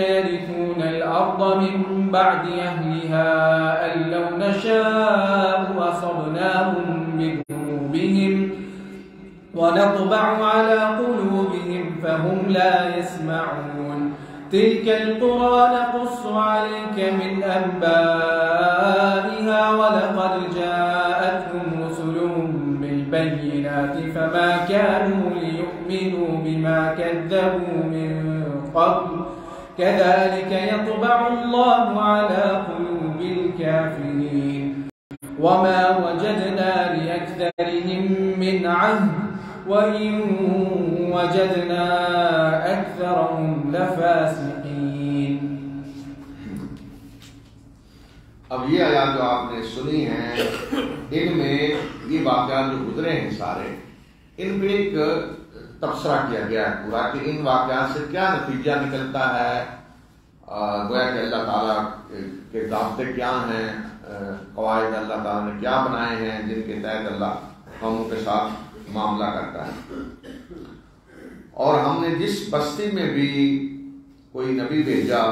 بعد أهلها أن لو نشاء أصبناهم بذنوبهم ونطبع على قلوبهم فهم لا يسمعون تلك القرى نقص عليك من أنبائها ولقد جاءتهم رسلهم بالبينات فما كانوا ليؤمنوا بما كذبوا من قبل كذلك يطبع الله على قلوب الكافرين وما وجدنا لأكثرهم من عهد وإن وجدنا أكثرهم لفاسقين. اب یہ آیات جو آپ نے سنی ہیں ان میں یہ واقعات جو گزرے ہیں سارے ان پہ ایک تبصرہ کیا گیا ہے پورا کہ ان واقعات سے کیا نتیجہ نکلتا ہے، گویا کہ اللہ تعالیٰ کے ضابطے کیا ہیں، قواعد اللہ تعالیٰ نے کیا بنائے ہیں جن کے تحت اللہ قوموں کے ساتھ معاملہ کرتا ہے. اور ہم نے جس بستی میں بھی کوئی نبی بھیجا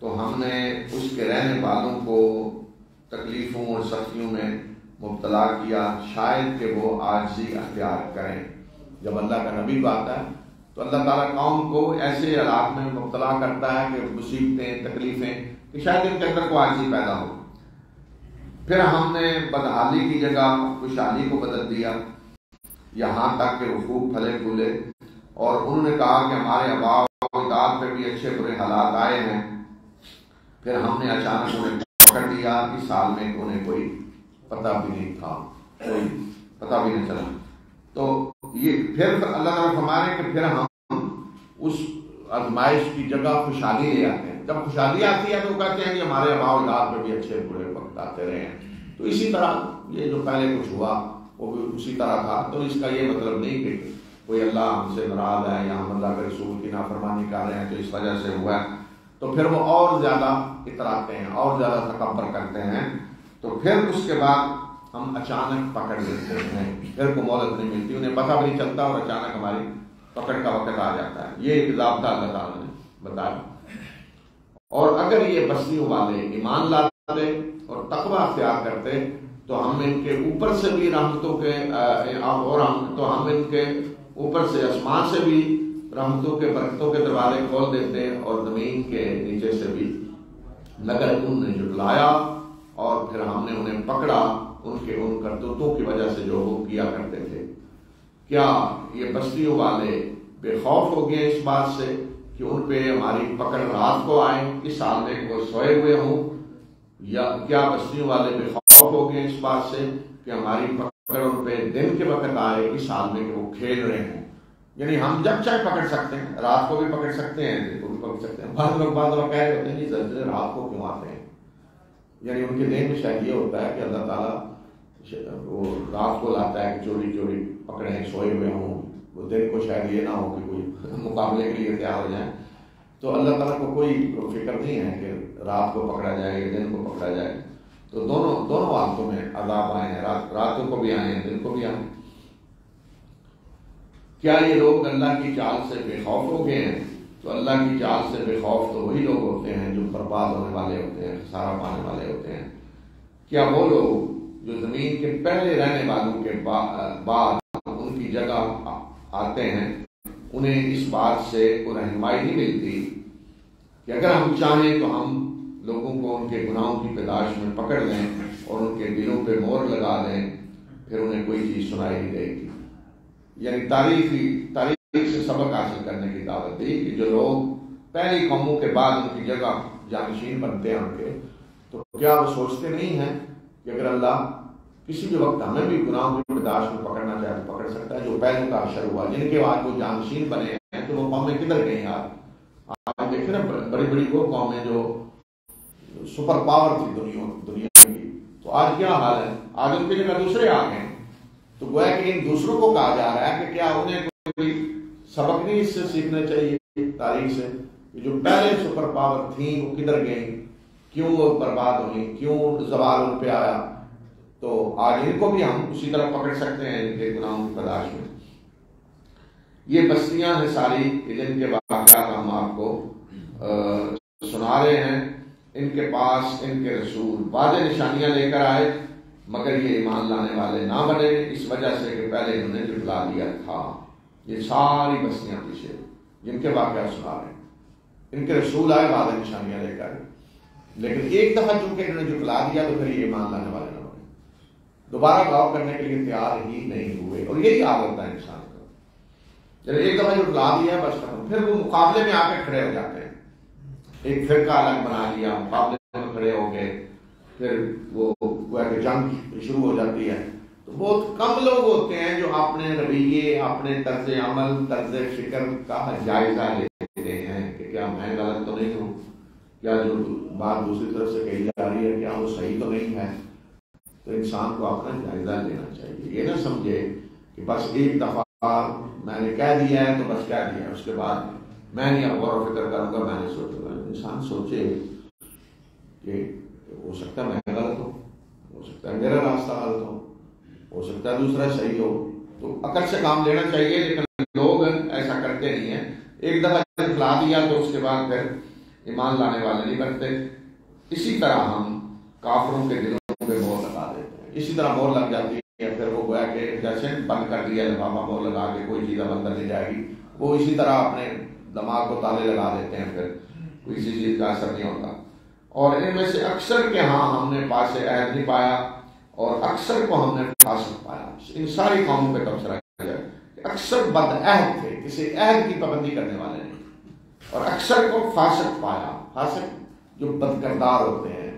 تو ہم نے اس کے رہنے والوں کو تکلیفوں اور سختیوں میں مبتلا کیا شاید کہ وہ عاجزی اختیار کریں. جب اللہ کا نبی آتا ہے تو اللہ تعالیٰ قوم کو ایسے حالات میں مبتلا کرتا ہے کہ مصیبتیں تکلیفیں کہ شاید ان کے اندر کو عاجزی پیدا ہو. پھر ہم نے بدحالی کی جگہ خوشحالی کو بدل دیا یہاں تک کہ وہ خوب پھلے پھولے اور انہوں نے کہا کہ ہمارے آباء و اجداد پہ بھی اچھے برے حالات آئے ہیں. پھر ہم نے اچانک انہیں پکڑ لیا اس سال میں انہیں کوئی پتہ بھی نہیں تھا، کوئی پتہ بھی نہیں چلا. تو یہ پھر اللہ تعالیٰ فرمانے کہ پھر ہم اس آزمائش کی جگہ خوشحالی لے آتے ہیں. جب خوشحالی آتی ہے تو کہتے ہیں کہ ہمارے آباء و اجداد پہ بھی اچھے برے وقت آتے رہے ہیں. تو اسی طرح یہ جو پہلے کچھ ہوا وہ بھی اسی طرح تھا. تو اس کا یہ مطلب نہیں کہ کوئی اللہ ہم سے ناراض ہے یا ہم اللہ کے رسول کی نافرمانی کر رہے ہیں تو اس وجہ سے ہوا ہے. تو پھر وہ اور زیادہ اتراتے ہیں اور زیادہ تکبر کرتے ہیں. تو پھر اس کے بعد ہم اچانک پکڑ لیتے ہیں، پھر کو مہلت نہیں ملتی، انہیں پتہ بھی نہیں چلتا اور اچانک ہماری پکڑ کا وقت آ جاتا ہے. یہ ایک ضابطہ اللہ تعالیٰ نے بتایا. اور اگر یہ بستیوں والے ایمان لاتے اور تقوی اختیار کرتے تو ہم ان کے اوپر سے بھی رحمتوں کے اور ہم ان کے اوپر سے آسمان سے بھی رحمتوں کے برکتوں کے دروازے کھول دیتے اور زمین کے نیچے سے بھی، مگر انہوں نے جھٹلایا اور پھر ہم نے انہیں پکڑا ان کرتوتوں کی وجہ سے جو وہ کیا کرتے تھے. کیا یہ بستیوں والے بے خوف ہو گئے اس بات سے کہ ان پہ ہماری پکڑ رات کو آئے اس حال میں وہ سوئے ہوئے ہوں، یا کیا بستیوں والے بے خوف ہو گئے اس بات سے کہ ہماری پکڑ ان پہ دن کے وقت آئے اس حال میں کہ وہ کھیل رہے ہوں. یعنی ہم جب چاہے پکڑ سکتے ہیں، رات کو بھی پکڑ سکتے ہیں، دن کو بھی پکڑ سکتے ہیں. بعض لوگ کہہ رہے ہوتے ہیں کہ زلزلے رات کو کیوں آتے ہیں، یعنی ان کے ذہن میں شاید یہ ہوتا ہے کہ اللہ تعالیٰ وہ رات کو لاتا ہے کہ چوری چوری پکڑے ہیں سوئے ہوئے ہوں، وہ دن کو شاید یہ نہ ہو کہ کوئی مقابلے کے لیے تیار ہو جائیں. تو اللہ تعالیٰ کو کوئی فکر نہیں ہے کہ رات کو پکڑا جائے یا دن کو پکڑا جائے. تو دونوں حالتوں میں عذاب آئے ہیں، راتوں کو بھی آئے ہیں دن کو بھی آئے ہیں. کیا یہ لوگ اللہ کی چال سے بے خوف ہو گئے ہیں؟ تو اللہ کی چال سے بے خوف تو وہی لوگ ہوتے ہیں جو برباد ہونے والے ہوتے ہیں، خسارہ پانے والے ہوتے ہیں. کیا وہ لوگ جو زمین کے پہلے رہنے والوں کے بعد ان کی جگہ آتے ہیں انہیں اس بات سے کوئی رہنمائی نہیں ملتی کہ اگر ہم چاہیں تو ہم لوگوں کو ان کے گناہوں کی پیدائش میں پکڑ لیں اور ان کے دلوں پہ مہر لگا دیں، پھر انہیں کوئی چیز سنائی نہیں دے گی. یعنی تاریخ سے سبق حاصل کرنے کی دعوت دی کہ جو لوگ پہلی قوموں کے بعد ان کی جگہ جانشین بنتے ہیں ان کے، تو کیا وہ سوچتے نہیں ہیں کہ اگر اللہ کسی بھی وقت ہمیں بھی گناہوں کی پیدائش میں پکڑنا چاہے تو پکڑ سکتا ہے. جو پہلے کا اشر ہوا جن کے بعد وہ جانشین بنے ہیں تو وہ قومیں کدھر گئی؟ آپ دیکھیں نا بڑی بڑی وہ قومیں جو سپر پاور تھی دنیا کی، تو آج کیا حال ہے؟ آج ان کی جگہ دوسرے آ گئے. تو گویا کہ ان دوسروں کو کہا جا رہا ہے کہ کیا انہیں کوئی سبق نہیں اس سے سیکھنا چاہیے تاریخ سے کہ جو پہلے سپر پاور تھیں وہ کدھر گئیں، کیوں وہ برباد ہوئی، کیوں زوال ان پہ آیا. تو آج ان کو بھی ہم اسی طرح پکڑ سکتے ہیں ان کے گناہوں کی تلاش میں. یہ بستیاں ہیں ساری جن کے واقعات ہم آپ کو سنا رہے ہیں. ان کے پاس ان کے رسول واضح نشانیاں لے کر آئے مگر یہ ایمان لانے والے نہ بنے، اس وجہ سے کہ پہلے انہوں نے جھٹلا دیا تھا۔ یہ ساری بستیاں پیچھے جن کے واقعات سنا رہے ہیں، ان کے رسول آئے واضح نشانیاں لے کر، لیکن ایک دفعہ چونکہ انہوں نے جھٹلا دیا تو پھر یہ ایمان لانے والے نہ بنے، دوبارہ غور کرنے کے لیے تیار ہی نہیں ہوئے۔ اور یہی حال ہوتا ہے انسان کا، جب ایک دفعہ جھٹلا دیا بس ختم، پھر وہ مقابلے میں آ کے کھڑے ہو جاتے ہیں، ایک فرقہ الگ بنا لیا، مقابلے میں کھڑے ہو گئے، پھر وہ جنگ شروع ہو جاتی ہے۔ تو بہت کم لوگ ہوتے ہیں جو اپنے رویے، اپنے طرز عمل، طرز فکر کا جائزہ لیتے ہیں کہ کیا میں غلط تو نہیں ہوں، کیا جو بات دوسری طرف سے کہی جا رہی ہے کیا وہ صحیح تو نہیں ہے۔ تو انسان کو اپنا جائزہ لینا چاہیے، یہ نہ سمجھے کہ بس ایک دفعہ میں نے کہہ دیا ہے تو بس کہہ دیا، اس کے بعد میں نہیں اب غور و فکر کروں گا، میں نہیں سوچوں گا۔ انسان سوچے کہ ہو سکتا ہے میں غلط ہوں، ہو سکتا ہے میرا راستہ غلط ہو سکتا ہے دوسرا صحیح ہو، تو عقل سے کام لینا چاہیے۔ لیکن لوگ ایسا کرتے نہیں ہیں، ایک دفعہ جھٹلا دیا تو اس کے بعد پھر ایمان لانے والے نہیں بنتے۔ اسی طرح ہم کافروں کے دلوں پہ مور لگا دیتے ہیں، اسی طرح مور لگ جاتی ہے، پھر وہ گویا کہ جیسے بند کر دیا لفافہ مور لگا کے کوئی چیز اندر نہیں جائے گی، وہ اسی طرح اپنے دماغ کو تالے لگا دیتے ہیں، پھر کسی چیز کا اثر نہیں ہوتا۔ اور ان میں سے اکثر کے ہاں ہم نے پاس عہد نہیں پایا اور اکثر کو ہم نے فاسق پایا۔ ان ساری قوموں پہ تبصرہ کیا جائے کہ اکثر بد عہد تھے، کسی عہد کی پابندی کرنے والے نہیں، اور اکثر کو فاسق پایا۔ فاسق جو بد کردار ہوتے ہیں،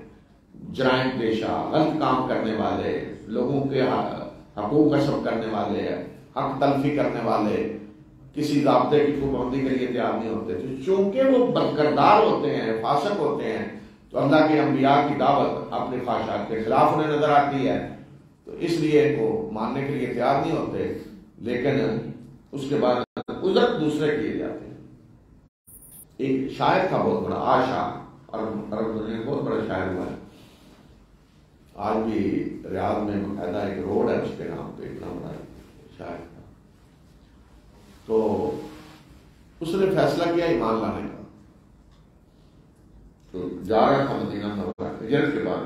جرائم پیشہ، غلط کام کرنے والے، لوگوں کے حقوق غصب کرنے والے، حق تلفی کرنے والے، کسی ضابطے کی پابندی کے لیے تیار نہیں ہوتے تھے۔ چونکہ وہ بد کردار ہوتے ہیں، فاسق ہوتے ہیں، تو اللہ کے انبیاء کی دعوت اپنے خواہشات کے خلاف انہیں نظر آتی ہے، تو اس لیے وہ ماننے کے لیے تیار نہیں ہوتے، لیکن اس کے بعد عذر دوسرے کیے جاتے ہیں۔ ایک شاعر تھا بہت بڑا، آشا، عرب دنیا میں بہت بڑا شاعر ہوا ہے، آج بھی ریاض میں باقاعدہ ایک روڈ ہے اس کے نام پہ، اتنا بڑا شاعر تھا۔ تو اس نے فیصلہ کیا ایمان لانے کا، تو جا رہا تھا مدینہ منورہ ہجرت کے بعد،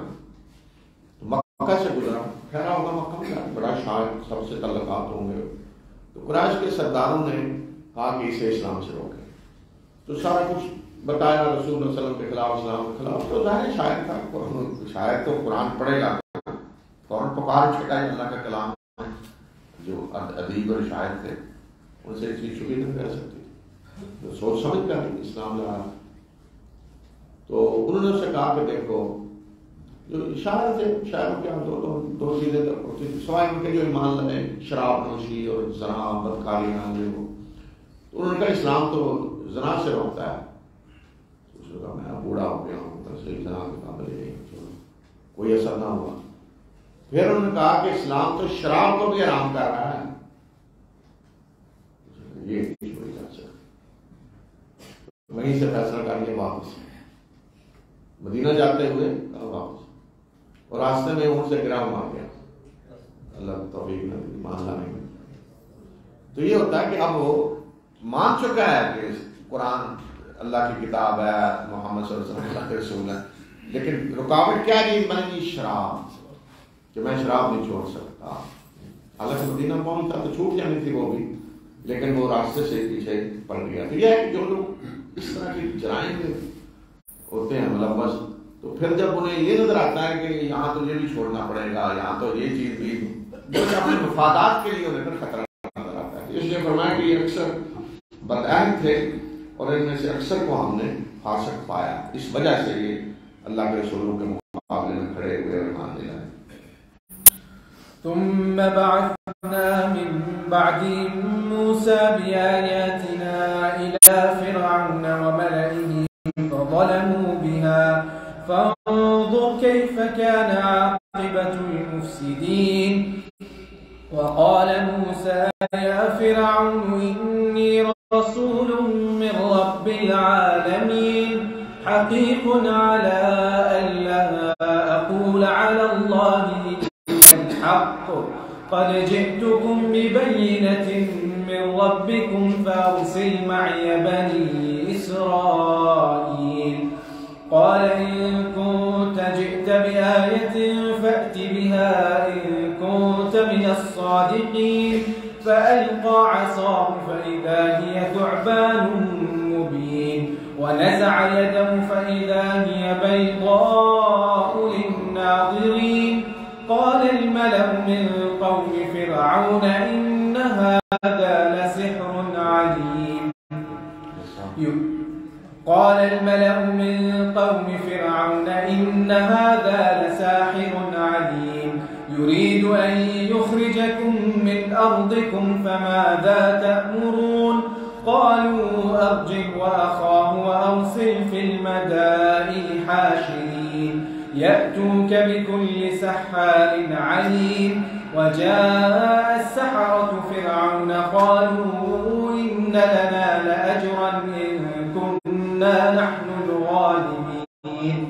تو مکہ سے گزرا، ٹھہرا ہوگا مکہ میں، بڑا شاعر، سب سے تعلقات ہوں گے، تو قریش کے سرداروں نے کہا کہ اسے اسلام سے روکیں، تو سارا کچھ بتایا رسول اللہ صلی اللہ علیہ وسلم کے خلاف، اسلام کے خلاف۔ تو ظاہر شاعر تھا، شاعر تو قرآن پڑھے گا، فوراً پکار چھٹا ہے، اللہ کا کلام ہے، جو ادیب اور شاعر تھے ان سے چیز چھپی نہیں رہ سکتی، تو سوچ سمجھ کر اسلام لا۔ تو انہوں نے اس سے کہا کہ دیکھو، جو شاعر تھے، شاعروں کے دو چیزیں ہوتی تھیں سوائے ان کے جو ایمان لائے، شراب نوشی اور زنا بدکاریاں، جو تو انہوں نے کہا اسلام تو زنا سے روکتا ہے۔ اس نے کہا میں بوڑھا ہو گیا ہوں، صحیح زنا کے قابل نہیں، کوئی اثر نہ ہوا۔ پھر انہوں نے کہا کہ اسلام تو شراب کو بھی حرام کر رہا ہے، یہ نہیں کر سکتا۔ وہیں سے فیصلہ کر لیا واپس مدینہ جاتے ہوئے واپس، اور راستے میں ان سے گرا مار گیا، اللہ توفیق نہ دی مان لانے میں۔ تو یہ ہوتا ہے کہ اب وہ مان چکا ہے کہ قرآن اللہ کی کتاب ہے، محمد صلی اللہ علیہ وسلم اللہ کے رسول ہے، لیکن رکاوٹ کیا چیز بنے گی؟ شراب، کہ میں شراب نہیں چھوڑ سکتا۔ حالانکہ مدینہ پہنچتا تو چھوٹ جانی تھی وہ بھی، لیکن وہ راستے سے پیچھے پڑ گیا۔ تو یہ ہے کہ جو لوگ اس طرح کی جرائم ہوتے ہیں ملوث، تو پھر جب انہیں یہ نظر آتا ہے کہ یہاں تو یہ بھی چھوڑنا پڑے گا، یہاں تو یہ چیز بھی، جو اپنے مفادات کے لیے انہیں پھر خطرہ نظر آتا ہے۔ اس لیے فرمایا کہ یہ اکثر بدعہد تھے اور ان میں سے اکثر کو ہم نے فاسق پایا، اس وجہ سے یہ اللہ کے رسولوں کے مقابلے میں کھڑے ہوئے اور ایمان لے آئے۔ ثم بعثنا من بعدهم موسى بآياتنا إلى فرعون وملئه فظلموا بها فانظر كيف كان عاقبة المفسدين وقال موسى يا فرعون إني رسول من رب العالمين حقيق على ألا أقول على الله الحق قد جئتكم ببينة من ربكم فأرسل معي بني إسرائيل قال إن كنت جئت بآية فأت بها إن كنت من الصادقين فألقى عصاه فإذا هي ثعبان مبين ونزع يده فإذا هي بيضاء للناظرين قال الملأ من قوم فرعون إن هذا لسحر عليم قال الملأ من قوم فرعون إن هذا لساحر عليم يريد أن يخرجكم من أرضكم فماذا تأمرون قالوا أرجه وأخاه وأرسل في المدائن حاشرين يأتوك بكل سحار عليم وجاء السحرة فرعون قالوا إن لنا لأجرا إن كنا نحن الغالبين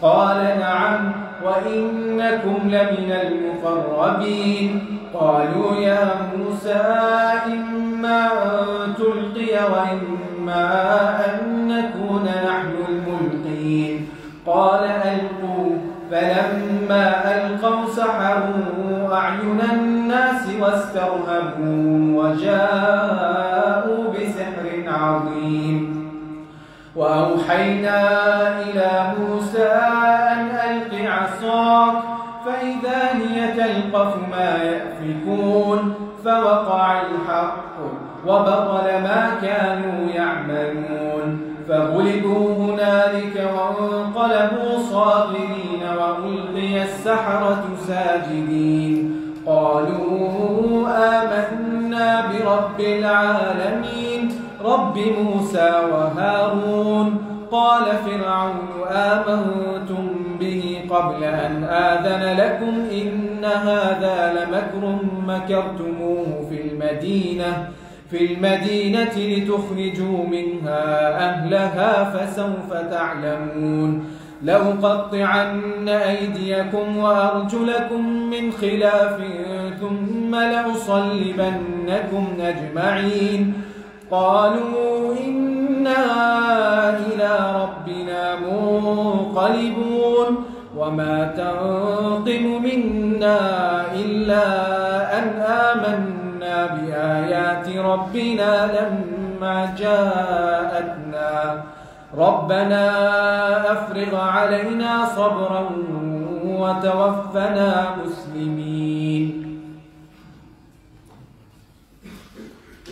قال نعم وإنكم لمن المقربين قالوا يا موسى إما أن تلقي وإما أن نكون نحن الملقين قال ألقوا فلما ألقوا سحروا أعين الناس واسترهبوا وجاءوا بسحر عظيم وأوحينا إلى موسى أن ألق عصاك فإذا هي تلقف ما يأفكون فوقع الحق وبطل ما كانوا يعملون فغلبوا هنالك وانقلبوا صاغرين وألقي السحرة ساجدين قالوا آمنا برب العالمين رب موسى وهارون قال فرعون آمنتم به قبل أن آذن لكم إن هذا لمكر مكرتموه في المدينة لتخرجوا منها أهلها فسوف تعلمون لأقطعن أيديكم وأرجلكم من خلاف ثم لأصلبنكم أجمعين قالوا إنا إلى ربنا منقلبون وما تنقم منا إلا أن آمنا بآيات ربنا لما جاءتنا ربنا أفرغ علينا صبرا وتوفنا مسلمين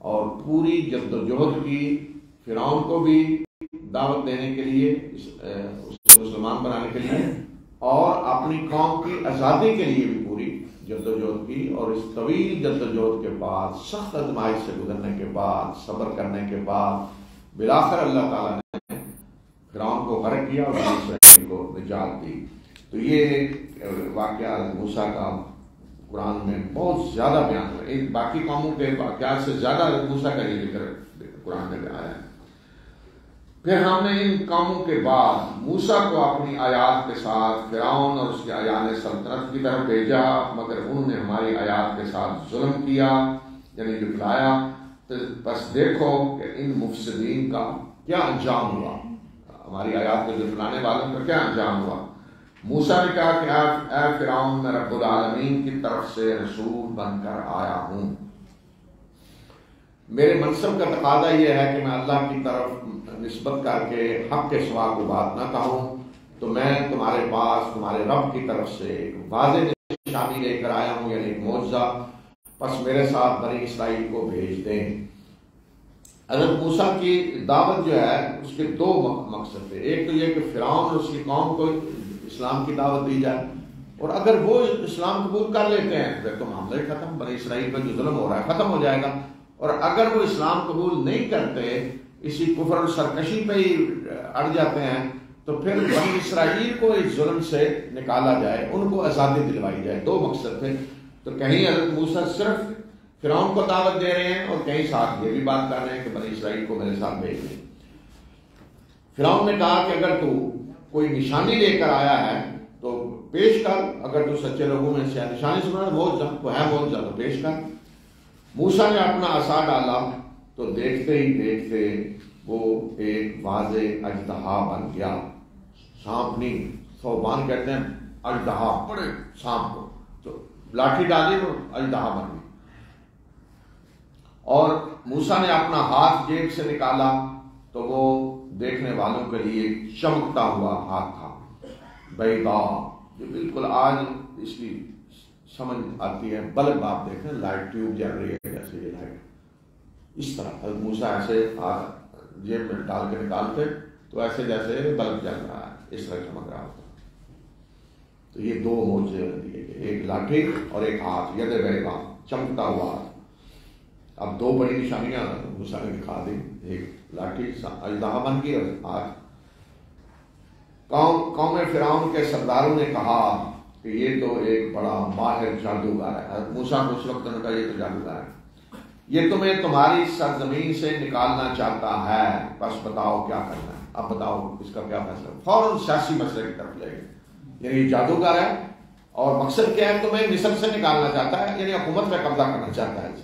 اور پوری جدوجہد کی، فرعون کو بھی دعوت دینے کے لیے، اس کو مسلمان بنانے کے لیے، اور اپنی قوم کی آزادی کے لیے بھی پوری جدوجہد کی۔ اور اس طویل جدوجہد کے بعد، سخت آزمائش سے گزرنے کے بعد، صبر کرنے کے بعد، بالآخر اللہ تعالیٰ نے فرعون کو غرق کیا اور بنی اسرائیل کو نجات دی۔ تو یہ واقعہ موسیٰ کا قرآن میں بہت زیادہ بیان ہوا، ایک باقی قوموں کے واقعات سے زیادہ موسیٰ کا یہ ذکر قرآن میں آیا ہے۔ پھر ہم نے ان قوموں کے بعد موسیٰ کو اپنی آیات کے ساتھ فرعون اور اس کے ایان سلطنت کی طرف بھیجا، مگر انہوں نے ہماری آیات کے ساتھ ظلم کیا، یعنی جھٹلایا۔ بس دیکھو کہ ان مفسدین کا کیا انجام ہوا، ہماری آیات کو جھٹلانے والوں کا کیا انجام ہوا۔ موسیٰ نے کہا کہ اے فرعون، میں رب العالمین کی طرف سے رسول بن کر آیا ہوں، میرے منصب کا تقاضا یہ ہے کہ میں اللہ کی طرف نسبت کر کے حق کے سوا کو بات نہ کہوں، تو میں تمہارے پاس تمہارے رب کی طرف سے ایک واضح نشانی لے کر آیا ہوں، یعنی ایک معجزہ، پس میرے ساتھ بنی اسرائیل کو بھیج دیں۔ حضرت موسیٰ کی دعوت جو ہے اس کے دو مقصد تھے، ایک تو یہ کہ فرعون اور اس کی قوم کو اسلام کی دعوت دی جائے، اور اگر وہ اسلام قبول کر لیتے ہیں پھر تو معاملہ ختم، بنی اسرائیل پر جو ظلم ہو رہا ہے ختم ہو جائے گا، اور اگر وہ اسلام قبول نہیں کرتے، اسی کفر اور سرکشی پہ ہی اڑ جاتے ہیں، تو پھر بنی اسرائیل کو اس ظلم سے نکالا جائے، ان کو آزادی دلوائی جائے۔ دو مقصد تھے۔ تو کہیں حضرت موسیٰ صرف فرعون کو دعوت دے رہے ہیں اور کہیں ساتھ یہ بھی بات کر رہے ہیں کہ بنی اسرائیل کو میرے ساتھ بھیج دیں۔ فرعون نے کہا کہ اگر تو کوئی نشانی لے کر آیا ہے تو پیش کر، اگر تو سچے لوگوں میں سے نشانی سنا معجزہ وہ ہے، معجزہ تو پیش کر۔ موسیٰ نے اپنا عصا ڈالا تو دیکھتے ہی دیکھتے وہ ایک واضح اژدہا بن گیا، سانپ نہیں، ثعبان کہتے ہیں اژدہا، بڑے سانپ کو، تو لاٹھی ڈالی وہ اژدہا بن گئی۔ اور موسیٰ نے اپنا ہاتھ جیب سے نکالا تو وہ دیکھنے والوں کے لیے چمکتا ہوا ہاتھ تھا، بیضاء، جو بالکل آج اس کی سمجھ آتی ہے، بلب آپ دیکھیں لائٹ ٹیوب جل رہی ہے جیسے یہ لائٹ، اس طرح حضرت موسیٰ ایسے ہاتھ جیب میں ڈال کے نکالتے تو ایسے جیسے بلب جل رہا ہے، اس طرح چمک رہا ہوتا۔ تو یہ دو معجزے دیے گئے، ایک لاٹھی اور ایک ہاتھ، ید بیضاء، چمکتا ہوا ہاتھ۔ اب دو بڑی نشانیاں موسیٰ نے دکھا دی، ایک لاٹھی اژدہا بن گئی اور ہاتھ۔ قوم فرعون کے سرداروں نے کہا کہ یہ تو ایک بڑا ماہر جادوگر ہے۔ موسیٰ کو اس وقت نے کہا یہ تو جادوگر ہے، یہ تمہیں تمہاری سرزمین سے نکالنا چاہتا ہے، بس بتاؤ کیا کرنا ہے، اب بتاؤ اس کا کیا فیصلہ۔ فوراً سیاسی مسئلے کی طرف لے گئے، یعنی یہ جادوگر ہے اور مقصد کیا ہے، تمہیں مصر سے نکالنا چاہتا ہے، یعنی حکومت پہ قبضہ کرنا چاہتا ہے۔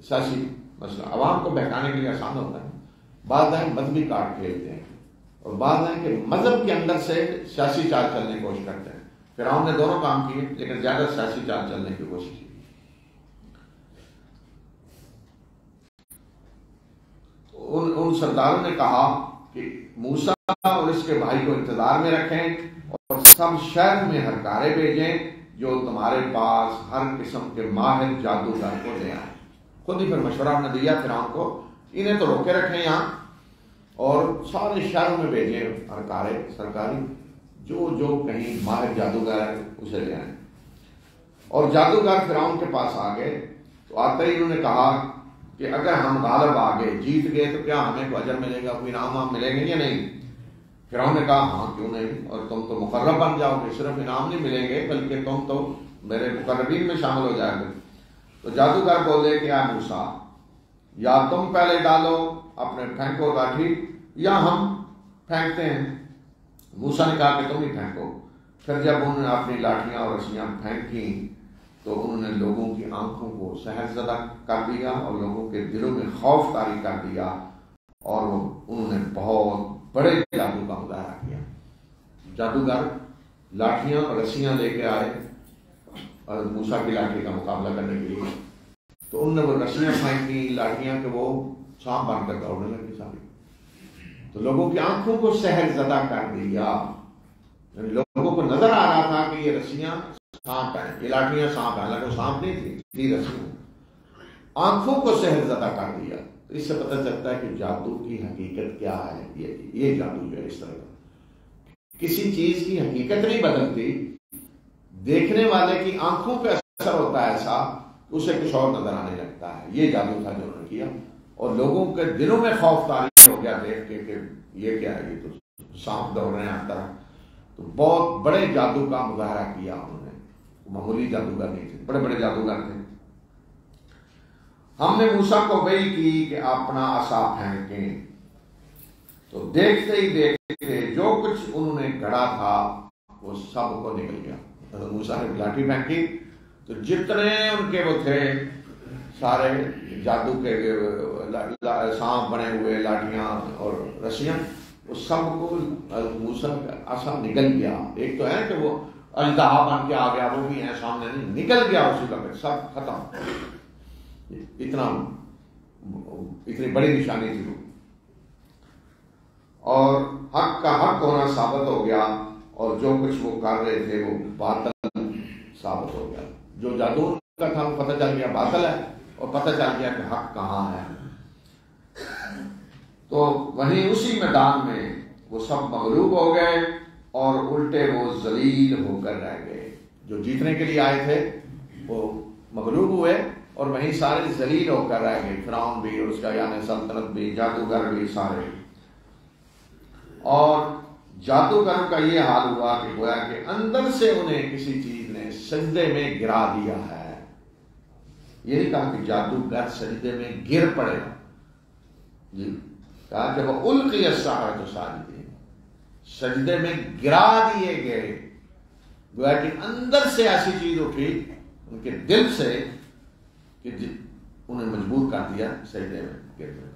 سیاسی مسئلہ عوام کو بہکانے کے لیے آسان ہوتا ہے، بعض ہیں مذہبی کارڈ کھیلتے ہیں اور بعض ہیں کہ مذہب کے اندر سے سیاسی چال چلنے کی کوشش کرتے ہیں۔ فرعون نے دونوں کام کیے لیکن زیادہ سیاسی چال چلنے کی کوشش کی۔ ان سرداروں نے کہا کہ موسیٰ اور اس کے بھائی کو انتظار میں رکھیں اور سب شہر میں ہرکارے بھیجیں جو تمہارے پاس ہر قسم کے ماہر جادوگر کو لے آئیں۔ خود ہی پھر مشورہ ہم نے دیا فرعون کو، انہیں تو روکے رکھیں یہاں اور سارے شہروں میں بھیجیں ہرکارے سرکاری، جو کہیں ماہر جادوگر ہے اسے لے آئیں۔ اور جادوگر فرعون کے پاس آ گئے تو آتے ہی انہوں نے کہا کہ اگر ہم غالب آ گئے، جیت گئے، تو کیا ہمیں کوئی اجر ملے گا، کوئی انعام ملیں گے یا نہیں؟ فرعون نے کہا ہاں کیوں نہیں، اور تم تو مقرب بن جاؤ گے، صرف انعام نہیں ملیں گے بلکہ تم تو میرے مقربین میں شامل ہو جائے گے۔ تو جادوگر بولے کہ اے موسیٰ، یا تم پہلے ڈالو اپنے پھینکو لاٹھی یا ہم پھینکتے ہیں۔ موسیٰ نے کہا کہ تم ہی پھینکو۔ پھر جب انہوں نے اپنی لاٹھیاں اور رسیاں پھینکیں تو انہوں نے لوگوں کی آنکھوں کو سحر زدہ کر دیا اور لوگوں کے دلوں میں خوف طاری کر دیا، اور انہوں نے بہت بڑے جادو کا مظاہرہ کیا۔ جادوگر لاٹھیاں اور رسیاں لے کے آئے اور موسیٰ کی لاٹھی کا مقابلہ کرنے کے لیے، تو انہوں نے وہ رسیاں پھینکی، لاٹھیاں کہ وہ سانپ بن کر دوڑنے لگی ساری، تو لوگوں کی آنکھوں کو سحر زدہ کر دیا، یعنی لوگوں کو نظر آ رہا تھا کہ یہ رسیاں سانپ ہیں، یہ لاٹھیاں سانپ ہیں، حالانکہ وہ سانپ نہیں تھی رسیاں۔ آنکھوں کو سحر زدہ کر دیا. تو اس سے پتہ چلتا ہے کہ جادو کی حقیقت کیا ہے. یہ جادو جو ہے اس طرح کا کسی چیز کی حقیقت نہیں بدلتی، دیکھنے والے کی آنکھوں پہ اثر ہوتا ہے ایسا اسے کچھ اور نظر آنے لگتا ہے. یہ جادو تھا جو انہوں نے کیا، اور لوگوں کے دلوں میں خوف طاری ہو گیا دیکھ کے کہ یہ کیا ہے، یہ تو سانپ دوڑ رہے ہیں ہر طرح. تو بہت بڑے جادو کا مظاہرہ کیا انہوں نے. معمولی جادوگر نہیں تھے، بڑے بڑے جادوگر تھے. ہم نے موسیٰ کو وحی کی کہ اپنا عصا پھینکیں، تو دیکھتے ہی دیکھتے جو کچھ انہوں نے گھڑا تھا وہ سب کو نکل گیا. موسیٰ نے لاٹھی پھینکی تو جتنے ان کے وہ تھے سارے جادو کے سانپ بنے ہوئے لاٹیاں اور رسیاں، وہ سب کو موسیٰ کا عصا نکل گیا. ایک تو ہے کہ وہ اژدہا بن کے آ گیا، وہ بھی ہے سامنے نہیں، نکل گیا اسی کا، سب ختم. اتنی بڑی نشانی تھی وہ. اور حق کا حق ہونا ثابت ہو گیا، اور جو کچھ وہ کر رہے تھے وہ باطل ثابت ہو گیا. جو جادو کا تھا وہ پتہ چل گیا باطل ہے، اور پتہ چل گیا کہ حق کہاں ہے. تو وہیں اسی میدان میں وہ سب مغلوب ہو گئے، اور الٹے وہ ذلیل ہو کر رہ گئے. جو جیتنے کے لیے آئے تھے وہ مغلوب ہوئے، اور وہیں سارے ذلیل ہو کر رہ گئے. فرعون بھی اور اس کا یعنی سلطنت بھی، جادوگر بھی، سارے. اور جادوگروں کا یہ حال ہوا کہ گویا کہ اندر سے انہیں کسی چیز نے سجدے میں گرا دیا ہے. یہ نہیں کہا کہ جادوگر سجدے میں گر پڑے، جی کہا کہ وہ القی السحرۃ ساجدین، سجدے میں گرا دیے گئے. گویا کہ اندر سے ایسی چیز اٹھی ان کے دل سے کہ انہیں مجبور کر دیا سجدے میں گرنے.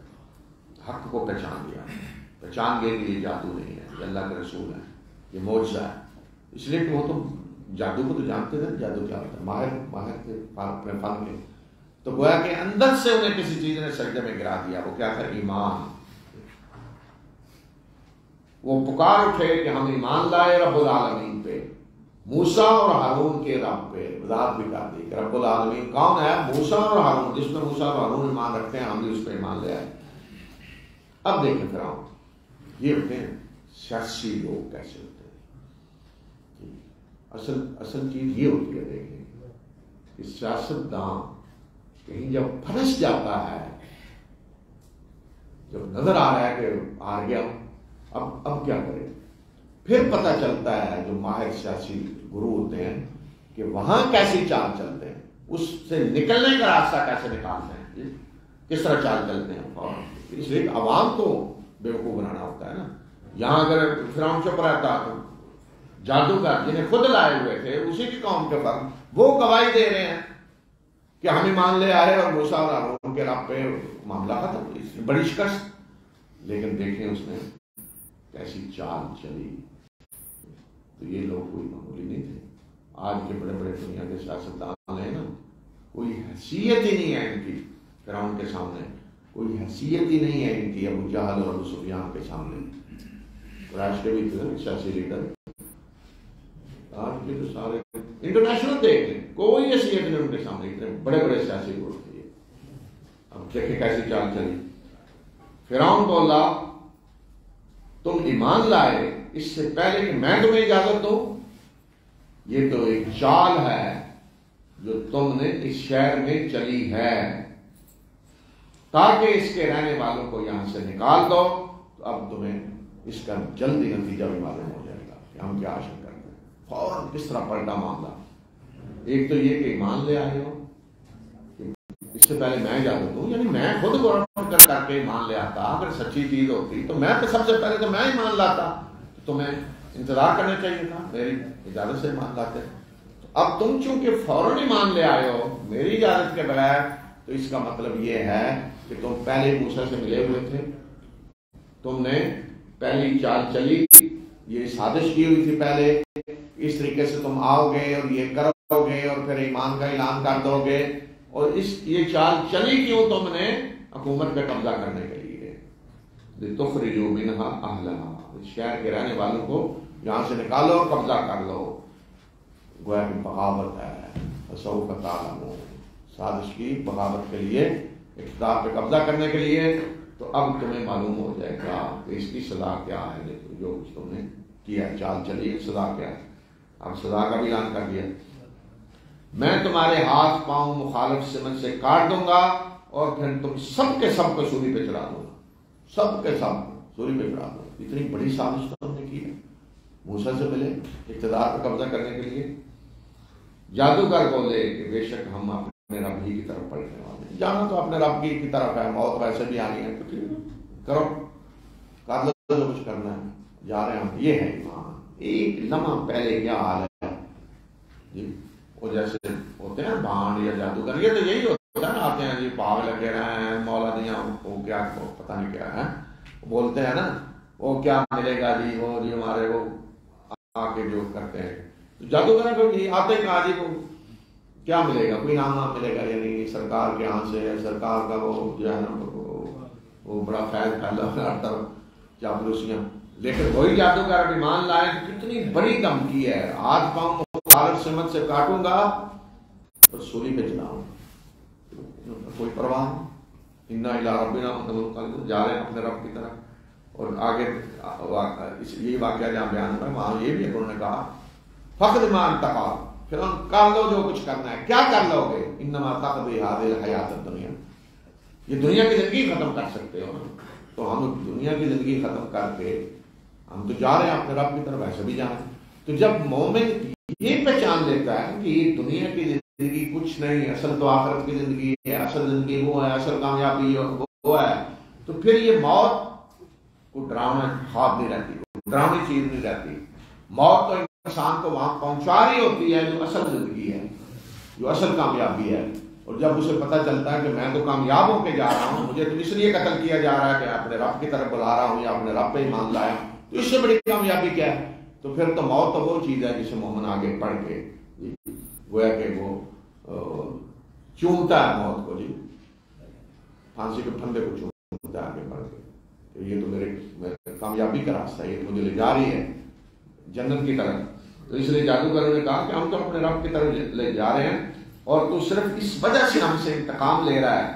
حق کو پہچان لیا، پہچان گئے کہ یہ جادو نہیں ہے، یہ اللہ کے رسول ہے، یہ معجزہ ہے. اس لیے کہ وہ تو جادو کو تو جانتے تھے، جادو کیا ہوتا ہے، ماہر تھے اپنے فن کے. تو گویا کہ اندر سے انہیں کسی چیز نے سجدے میں گرا دیا. وہ کیا تھا؟ ایمان. وہ پکار اٹھے کہ ہم ایمان لائے رب العالمین پہ، موسیٰ اور ہارون کے رب پہ. وضاحت بھی کر دی کہ رب العالمین کون ہے؟ موسیٰ اور ہارون. جس میں موسیٰ اور ہارون ایمان رکھتے ہیں ہم بھی اس پہ ایمان لے آئے. اب دیکھیں فرعون، یہ ہوتے ہیں سیاسی لوگ کیسے ہوتے ہیں. اصل چیز یہ ہوتی ہے، دیکھیں کہ سیاست دان کہیں جب پھنس جاتا ہے، جب نظر آ رہا ہے کہ ہار گیا، اب کیا کرے، پھر پتہ چلتا ہے جو ماہر سیاسی گرو ہوتے ہیں کہ وہاں کیسی چال چلتے ہیں، اس سے نکلنے کا راستہ کیسے نکالتے ہیں، کس طرح چال چلتے ہیں. اور اس لیے عوام کو بیوقوف بنانا ہوتا ہے نا. یہاں اگر فرعون چپ رہتا تو جادوگر جنہیں خود لائے ہوئے تھے اسی کی قوم کے پر وہ گواہی دے رہے ہیں کہ ہم ایمان لے آئے اور موسیٰ اور ہارون کے رب پہ معاملہ ختم. اس میں بڑی شکست. لیکن دیکھیں اس نے کیسی چال چلی. تو یہ لوگ کوئی معمولی نہیں تھے. آج کے بڑے بڑے دنیا کے سیاستدان ہیں نا، کوئی حیثیت ہی نہیں ہے ان کی فرعون کے سامنے، کوئی حیثیت ہی نہیں ہے ان کی ابو جہل اور ابو سفیان کے سامنے. قریش کے بھی تھے سیاسی لیڈر، آج کے تو سارے انٹرنیشنل دیکھ لیں، کوئی حیثیت نہیں ان کے سامنے. اتنے بڑے بڑے سیاسی گروپ تھے. اب دیکھیں کیسی چال چلی. فرعون بولا تم ایمان لائے اس سے پہلے کہ میں تمہیں اجازت دوں. یہ تو ایک چال ہے جو تم نے اس شہر میں چلی ہے تاکہ اس کے رہنے والوں کو یہاں سے نکال دو. تو اب تمہیں اس کا جلدی نتیجہ بھی معلوم ہو جائے گا کہ ہم کیا حاصل کرتے ہیں. فوراً کس طرح پلٹا معاملہ. ایک تو یہ کہ ایمان لے آئے ہو، اس سے پہلے میں اجازت دوں، یعنی میں خود گورنمنٹ کر کے ایمان لے آتا. اگر سچی چیز ہوتی تو میں تو سب سے پہلے تو میں ایمان لاتا. تو تمہیں انتظار کرنا چاہیے تھا، میری اجازت سے ایمان لاتے. اب تم چونکہ فوراً ایمان لے آئے ہو میری اجازت کے بغیر، تو اس کا مطلب یہ ہے کہ تم پہلے موسیٰ سے ملے ہوئے تھے، تم نے پہلی چال چلی، یہ سازش کی ہوئی تھی پہلے. اس طریقے سے تم آؤ گے اور یہ کرو گے اور پھر ایمان کا اعلان کر دو گے. اور یہ چال چلی کیوں تم نے؟ حکومت پہ قبضہ کرنے کے لیے. لِتُخْرِجُوا مِنْهَا أَهْلَهَا، شہر کے رہنے والوں کو یہاں سے نکالو قبضہ کر لو. گویا کہ بغاوت ہے. فَسَوْفَ تَعْلَمُونَ، سازش کی بغاوت کے لیے، اقتدار پہ قبضہ کرنے کے لیے، تو اب تمہیں معلوم ہو جائے گا کہ اس کی سزا کیا ہے، جو کچھ تم نے کیا چال چلی سزا کیا ہے۔ اب سزا کا بھی اعلان کر دیا، میں تمہارے ہاتھ پاؤں مخالف سمت سے کاٹ دوں گا اور پھر تم سب کے سب کو سولی پہ چڑھا دوں گا، سب کے سب سولی پہ چڑھا دوں گا۔ اتنی بڑی سازش تو ہم نے کی ہے، موسیٰ سے ملے اقتدار پہ قبضہ کرنے کے لیے۔ جادوگر بولے کہ بے شک ہم اپنے رب ہی کی طرف پلٹنے والے ہیں، جانا تو اپنے رب کی طرف ہے، موت ویسے بھی آنی ہے، تو کرو کر لو جو کچھ کرنا ہے، جا رہے ہم۔ یہ ہے ایمان۔ ایک لمحہ پہلے کیا حال ہے جی، وہ جیسے ہوتے ہیں بانڈ یا جادوگر، یہ تو یہی ہوتا ہے نا، آتے ہیں جی پاگ لگے رہے ہیں، مولا دیاں وہ کیا پتہ نہیں کیا ہے، بولتے ہیں نا وہ کیا ملے گا جی، وہ جی ہمارے وہ آ کے جو کرتے ہیں جادوگر کو آتے ہیں کہا جی کو کیا ملے گا، کوئی نام ملے گا، یعنی سرکار کے ہاں سے، سرکار کا وہ جو ہے نا وہ بڑا فیض پھیلا ہر طرف چاپلوسیاں۔ لیکن وہی جادوگر اب ایمان لائے، کتنی بڑی دھمکی ہے، ہاتھ پاؤں مخالف سمت سے کاٹوں گا اور سولی پہ چلاؤں گا، کوئی پرواہ نہیں۔ انا الی ربنا منقلبون، جا رہے ہیں اپنے رب کی طرف۔ اور آگے یہ واقعہ جہاں بیان ہوا ہے وہاں یہ بھی انہوں نے کہا فقد ما انت قال، پھر ہم کر لو جو کچھ کرنا ہے۔ کیا کر لو گے؟ انما تقضی هذه الحیات الدنیا، یہ دنیا کی زندگی ختم کر سکتے ہو، تو ہم دنیا کی زندگی ختم کر کے ہم تو جا رہے ہیں اپنے رب کی طرف، ایسے بھی جانا ہے۔ تو جب مومن یہ پہچان لیتا ہے کہ یہ دنیا کی زندگی کچھ نہیں، اصل تو آخرت کی زندگی ہے، اصل زندگی وہ ہے، اصل کامیابی وہ ہے، تو پھر یہ موت کو ڈراؤنا خواب نہیں رہتی، ڈراؤنی چیز نہیں رہتی۔ موت تو انسان کو وہاں پہنچا رہی ہوتی ہے جو اصل زندگی ہے، جو اصل کامیابی ہے۔ اور جب اسے پتہ چلتا ہے کہ میں تو کامیاب ہو کے جا رہا ہوں، مجھے تو اس لیے قتل کیا جا رہا ہے کہ اپنے رب کی طرف بلا رہا ہوں یا اپنے رب پہ ایمان لایا، تو اس سے بڑی کامیابی کیا ہے؟ تو پھر تو موت تو وہ چیز ہے جسے مومن آگے پڑھ کے گویا کہ وہ چومتا ہے موت کو، جی پھانسی کے پھندے کو چومتا ہے آگے بڑھ کے، کہ یہ تو میرے کامیابی کا راستہ ہے، یہ مجھے لے جا رہی ہے جنت کی طرف۔ تو اس لیے جادوگروں نے کہا کہ ہم تو اپنے رب کی طرف لے جا رہے ہیں، اور تو صرف اس وجہ سے ہم سے انتقام لے رہا ہے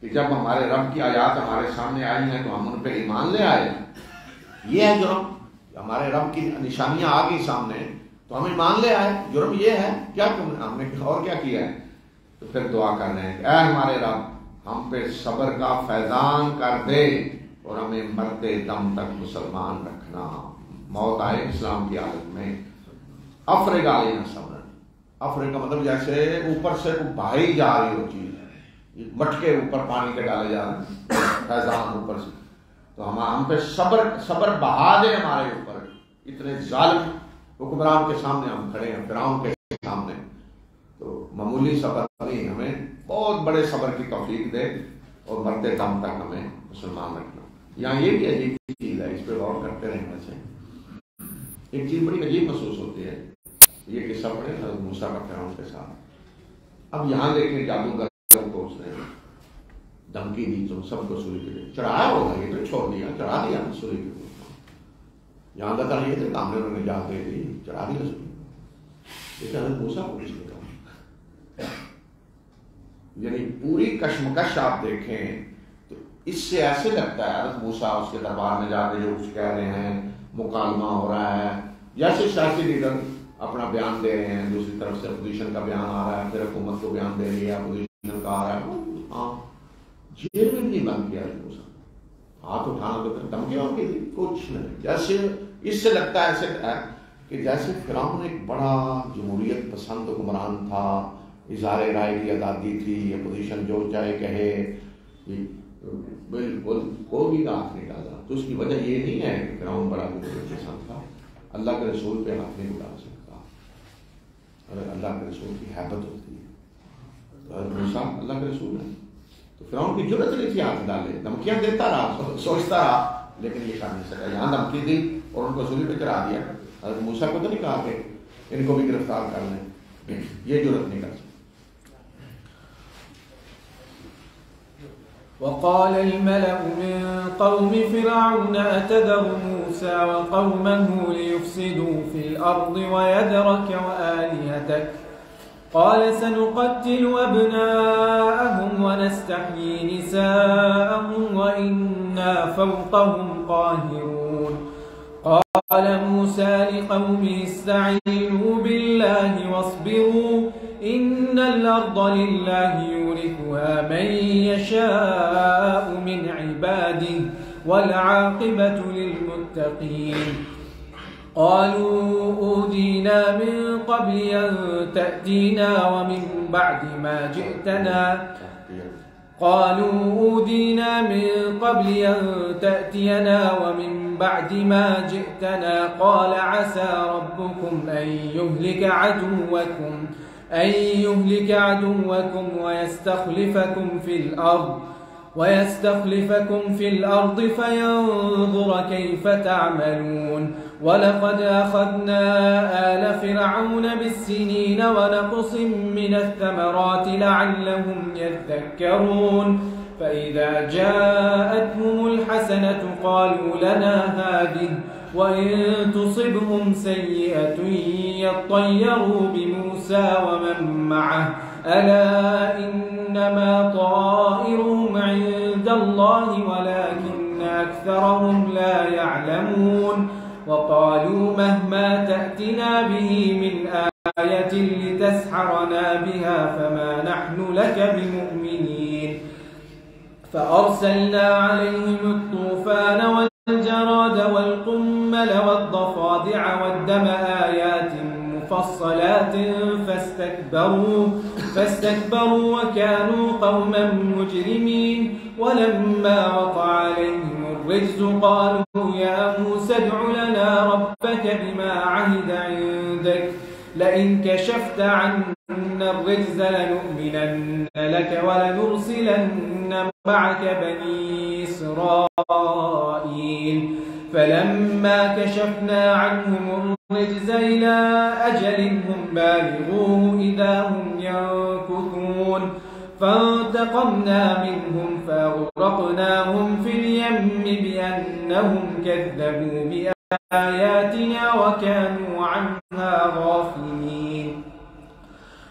کہ جب ہمارے رب کی آیات ہمارے سامنے آئی ہیں تو ہم ان پہ ایمان لے آئے۔ یہ ہے جرم، ہمارے رب کی نشانیاں آ گئی سامنے تو ہم ایمان لے آئے، جرم یہ ہے۔ کیا ہم نے اور کیا کیا ہے؟ تو پھر دعا کر رہے ہیں کہ اے ہمارے رب ہم پہ صبر کا فیضان کر دے اور ہمیں مرتے دم تک مسلمان رکھنا، موت آئے اسلام کی حالت میں۔ افرغ علینا صبر، افرغ کا مطلب جیسے اوپر سے بھائی جا رہی ہو چیز، مٹکے اوپر پانی کے ڈالے جا رہے ہیں، فیضان اوپر سے، تو ہم پہ صبر بہا دے ہمارے اوپر۔ اتنے ظالم حکمران کے سامنے ہم کھڑے ہیں، فرعون کے سامنے، تو معمولی صبر نہیں، ہمیں بہت بڑے صبر کی توفیق دے اور مرتے دم تک ہمیں مسلمان رکھنا۔ یہاں یہ بھی عجیب چیز ہے، اس پہ غور کرتے رہنا چاہیے۔ ایک چیز بڑی عجیب محسوس ہوتی ہے، یہ قصہ پڑھے حضرت موسیٰ کا فرعون کے ساتھ۔ اب یہاں دیکھیں جادوگروں کو اس نے دھمکی دی، تم سب کو سولی پہ چڑھایا ہوگا، یہ تو چھوڑ دیا، چڑھا دیا سولی پہ۔ یہاں کا یہ تھے کام نے جا دے دی، چڑھا دیا سولی، لیکن حضرت موسیٰ کو کچھ نہیں کہا۔ یعنی پوری کشمکش آپ دیکھیں تو اس سے ایسے لگتا ہے حضرت موسیٰ اس کے دربار میں جا کے جو کچھ کہہ رہے ہیں، مکالمہ ہو رہا ہے، جیسے سیاسی لیڈر اپنا بیان دے رہے ہیں، دوسری طرف سے اپوزیشن کا بیان آ رہا ہے، پھر حکومت کو بیان دے رہی ہے، اپوزیشن کا آ رہا ہے۔ ہاں جیل میں نہیں بند کیا موسیٰ، ہاتھ اٹھانا تو دھمکی ہو گئی، کچھ نہیں۔ جیسے اس سے لگتا ہے ایسے کہ جیسے فرعون ایک بڑا جمہوریت پسند حکمران تھا، اظہار رائے کی آزادی تھی، اپوزیشن جو چاہے کہے، بالکل کوئی ہاتھ نہیں ڈالا۔ تو اس کی وجہ یہ نہیں ہے کہ فرعون بڑا جمہوریت پسند تھا، اللہ کے رسول پہ ہاتھ نہیں اٹھا سکتا، اگر اللہ کے رسول کی ہیبت ہوتی ہے تو حضرت موسیٰ اللہ کے رسول ہیں، تو فرعون کی جرأت نہیں تھی ہاتھ ڈالے، دھمکیاں دیتا رہا، سوچتا رہا، لیکن یہ کر نہیں سکا۔ یہاں دھمکی دی اور ان کو سولی پہ چڑھا دیا۔ حضرت موسیٰ کو تو نہیں کہا کہ ان کو بھی گرفتار کر لیں، یہ جرأت نہیں کر سکتا۔ وقال الملأ من قوم فرعون أتذر موسى وقومه ليفسدوا في الأرض ويذرك وآلهتك قال سنقتل أبناءهم ونستحيي نساءهم وإنا فوقهم قاهرون. قال موسى لقومه استعينوا بالله واصبروا إن الأرض لله يورثها من يشاء من عباده والعاقبة للمتقين. قالوا أوذينا من قبل أن تأتينا ومن بعد ما جئتنا ومن بعد ما جئتنا قال عسى ربكم أن يهلك عدوكم ويستخلفكم في الأرض فينظر كيف تعملون. ولقد أخذنا آل فرعون بالسنين ونقص من الثمرات لعلهم يذكرون. فإذا جاءتهم الحسنة قالوا لنا هذه وإن تصبهم سيئة يطيروا بموسى ومن معه ألا إنما طائرهم عند الله ولكن أكثرهم لا يعلمون. وقالوا مهما تأتنا به من آية لتسحرنا بها فما نحن لك بمؤمنين. فأرسلنا عليهم الطوفان والجراد والقمل والضفادع والدم آيات مفصلات فاستكبروا وكانوا قوما مجرمين. ولما وقع عليهم الرجز قالوا يا موسى ادع لنا ربك بما عهد عندك لئن كشفت عنا الرجز لنؤمنن لك ولنرسلن معك بني إسرائيل. فلما كشفنا عنهم الرجز إلى أجل هم بالغوه إذا هم ينكثون. فانتقمنا منهم فأغرقناهم في اليم بأنهم كذبوا بآياتنا وكانوا عنها غافلين.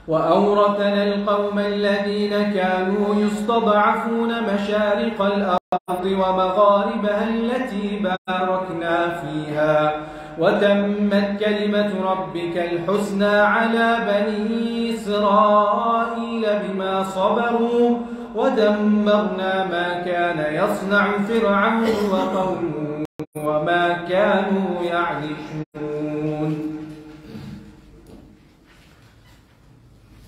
وأورثنا القوم الذين كانوا يستضعفون مشارق الأرض ومغاربها التي باركنا فيها وتمت كلمة ربك الحسنى على بني إسرائيل بما صبروا ودمرنا ما كان يصنع فرعون وقومه وما كانوا يعرشون.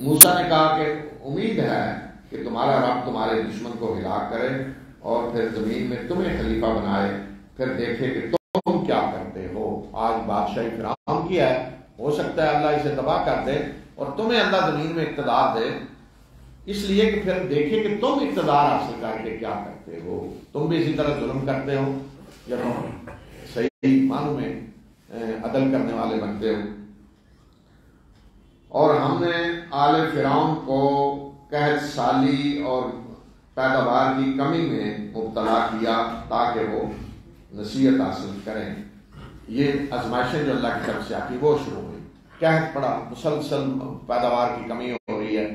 موسیٰ نے کہا کہ امید ہے کہ تمہارا رب تمہارے دشمن کو ہلاک کرے اور پھر زمین میں تمہیں خلیفہ بنائے، پھر دیکھے کہ تم کیا کرتے ہو۔ آج بادشاہی فرعون کی ہے، ہو سکتا ہے اللہ اسے تباہ کر دے اور تمہیں اللہ زمین میں اقتدار دے، اس لیے کہ پھر دیکھے کہ تم اقتدار حاصل کر کے کیا کرتے ہو۔ تم بھی اسی طرح ظلم کرتے ہو یا تم صحیح معنوں میں عدل کرنے والے بنتے ہو۔ اور ہم نے آل فرعون کو قحط سالی اور پیداوار کی کمی میں مبتلا کیا تاکہ وہ نصیحت حاصل کریں۔ یہ آزمائشیں جو اللہ کی طرف سے آتی وہ شروع ہوئی، قحط پڑا، مسلسل پیداوار کی کمی ہو رہی ہے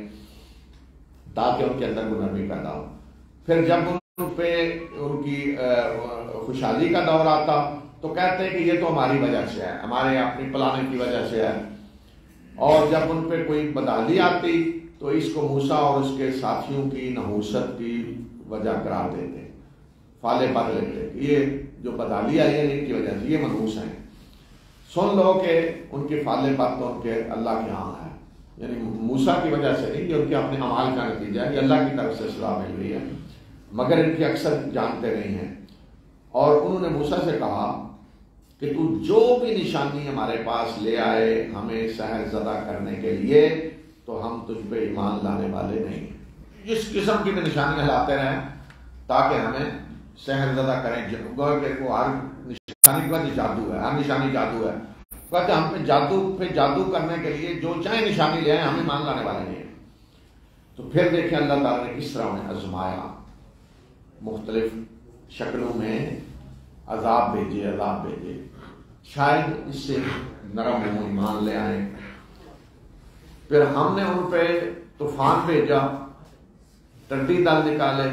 تاکہ ان کے اندر وہ نرمی پیدا ہو۔ پھر جب ان پہ ان کی خوشحالی کا دور آتا تو کہتے ہیں کہ یہ تو ہماری وجہ سے ہے، ہمارے اپنی پلانے کی وجہ سے ہے، اور جب ان پہ کوئی بدحالی آتی تو اس کو موسیٰ اور اس کے ساتھیوں کی نحوست کی وجہ قرار دیتے، فالے بد لیتے، یہ جو بدحالی آئی ہے ان کی وجہ سے، یہ منحوس ہیں، سن لو کہ ان کے فالے بد تو ان کے اللہ کے ہاں ہے، یعنی موسیٰ کی وجہ سے نہیں، یہ ان کے اپنے اعمال کا نتیجہ ہے، یہ اللہ کی طرف سے سزا مل رہی ہے، مگر ان کے اکثر جانتے نہیں ہیں۔ اور انہوں نے موسیٰ سے کہا کہ تو جو بھی نشانی ہمارے پاس لے آئے ہمیں سحر زدہ کرنے کے لیے تو ہم تجھ پہ ایمان لانے والے نہیں، جس قسم کی بھی نشانیاں لاتے رہیں تاکہ ہمیں سحر زدہ کریں، کہ وہ ہر نشانی کا جادو ہے، ہر نشانی جادو ہے، کہتے ہم پہ جادو کرنے کے لیے جو چاہے نشانی لے آئیں ہمیں مان لانے والے نہیں ہیں۔ تو پھر دیکھیں اللہ تعالیٰ نے کس طرح انہیں آزمایا، مختلف شکلوں میں عذاب بھیجے، شاید اس سے نرم ہوں، ایمان لے آئیں۔ پھر ہم نے ان پہ طوفان بھیجا، ٹڈی دل نکالے،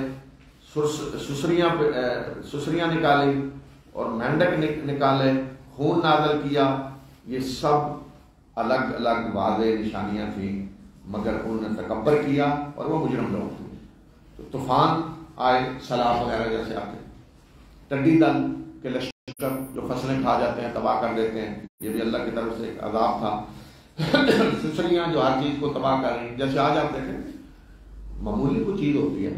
سسریاں نکالی اور مینڈک نکالے، خون نازل کیا، یہ سب الگ الگ واضح نشانیاں تھیں، مگر انہوں نے تکبر کیا اور وہ مجرم لوگ تھے۔ تو طوفان آئے، سیلاب وغیرہ جیسے آتے، ٹڈی دل کے لشکر جو فصلیں کھا جاتے ہیں، تباہ کر دیتے ہیں، یہ بھی اللہ کی طرف سے ایک عذاب تھا۔ سسریاں جو ہر چیز کو تباہ کر رہی ہیں، جیسے آج آپ دیکھیں معمولی کوئی چیز ہوتی ہے،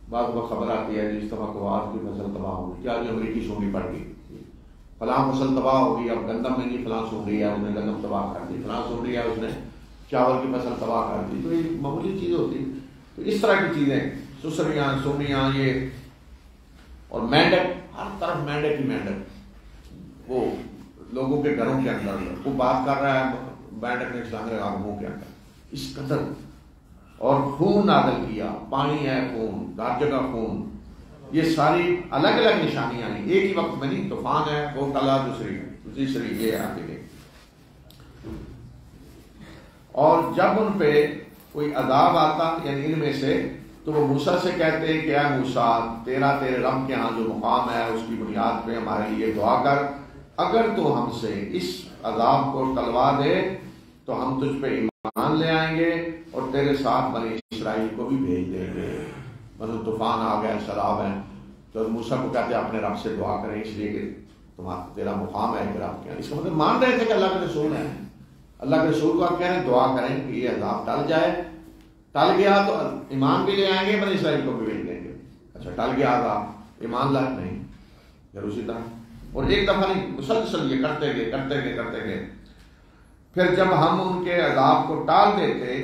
بعض وقت خبر آتی ہے جس طرح کو آج کی فصل تباہ ہوگی، کیا جو امریکی سونی پڑ گئی، فلاں فصل تباہ ہوگی، اب گندم میں نہیں فلاں سون رہی ہے، اس نے گندم تباہ کر دی، فلاں سون رہی ہے اس نے چاول کی فصل تباہ کر دی، تو یہ معمولی چیز ہوتی ہے۔ تو اس طرح کی چیزیں، سسریاں، سونیاں، یہ اور مینڈک، ہر طرف مینڈک ہی مینڈک، وہ لوگوں کے گھروں کے اندر وہ بات کر رہا ہے، مینڈک نے ٹانگ رہا منہ کے اندر، اس قدر، اور خون نازل کیا، پانی ہے، خون، ہر جگہ خون، یہ ساری الگ الگ نشانیاں ہیں، ایک ہی وقت میں نہیں، طوفان ہے وہ کلا، تیسری یہ آگے۔ اور جب ان پہ کوئی عذاب آتا یعنی ان میں سے، تو وہ موسیٰ سے کہتے ہیں کہ اے موسیٰ، تیرے رب کے ہاں جو مقام ہے اس کی بنیاد پہ ہمارے لیے دعا کر، اگر تو ہم سے اس عذاب کو ٹلوا دے تو ہم تجھ پہ ایمان لے آئیں گے اور تیرے ساتھ بنی اسرائیل کو بھی بھیج دیں گے۔ مثلا طوفان آ گیا، سیلاب ہے، تو موسیٰ کو کہتے ہیں اپنے رب سے دعا کریں، اس لیے کہ تیرا مقام ہے کہ رب کے ہاں۔ اس کا مطلب مان رہے تھے کہ اللہ کے رسول ہیں، اللہ کے رسول کو آپ کہہ رہے ہیں دعا کریں کہ یہ عذاب ٹل جائے، ٹل گیا تو ایمان بھی لے آئیں گے، بنی اسرائیل کو بھی بھیج دیں گے۔ اچھا ٹل گیا عذاب، ایمان لائق نہیں، پھر اسی طرح، اور ایک دفعہ نہیں، مسلسل یہ کرتے گئے۔ پھر جب ہم ان کے عذاب کو ٹال دیتے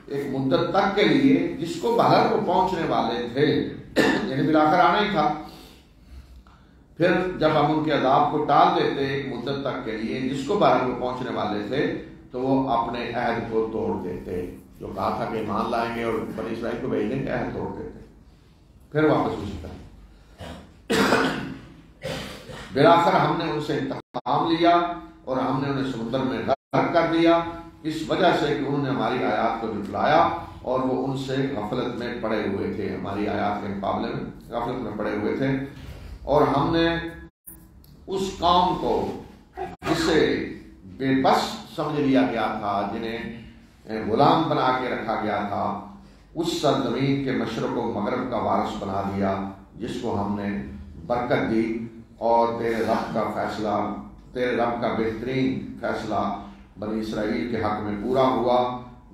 ایک مدت تک کے لیے جس کو بہر وہ پہنچنے والے تھے، یعنی بالآخر آنا ہی تھا، پھر جب ہم ان کے عذاب کو ٹال دیتے ایک مدت تک کے لیے جس کو بہر وہ پہنچنے والے تھے، تو وہ اپنے عہد کو توڑ دیتے، جو کہا تھا کہ ایمان لائیں گے اور بنی اسرائیل کو بھیج دیں گے، عہد توڑ دیتے، پھر واپس اسی طرح۔ بالآخر ہم نے ان سے انتقام لیا اور ہم نے انہیں سمندر میں غرق کر دیا، اس وجہ سے کہ انہوں نے ہماری آیات کو جھٹلایا اور وہ ان سے غفلت میں پڑے ہوئے تھے، ہماری آیات کے مقابلے میں غفلت میں پڑے ہوئے تھے۔ اور ہم نے اس قوم کو جسے بے بس سمجھ لیا گیا تھا، جنہیں غلام بنا کے رکھا گیا تھا، اس سرزمین کے مشرق و مغرب کا وارث بنا دیا جس کو ہم نے برکت دی، اور تیرے رب کا بہترین فیصلہ بنی اسرائیل کے حق میں پورا ہوا،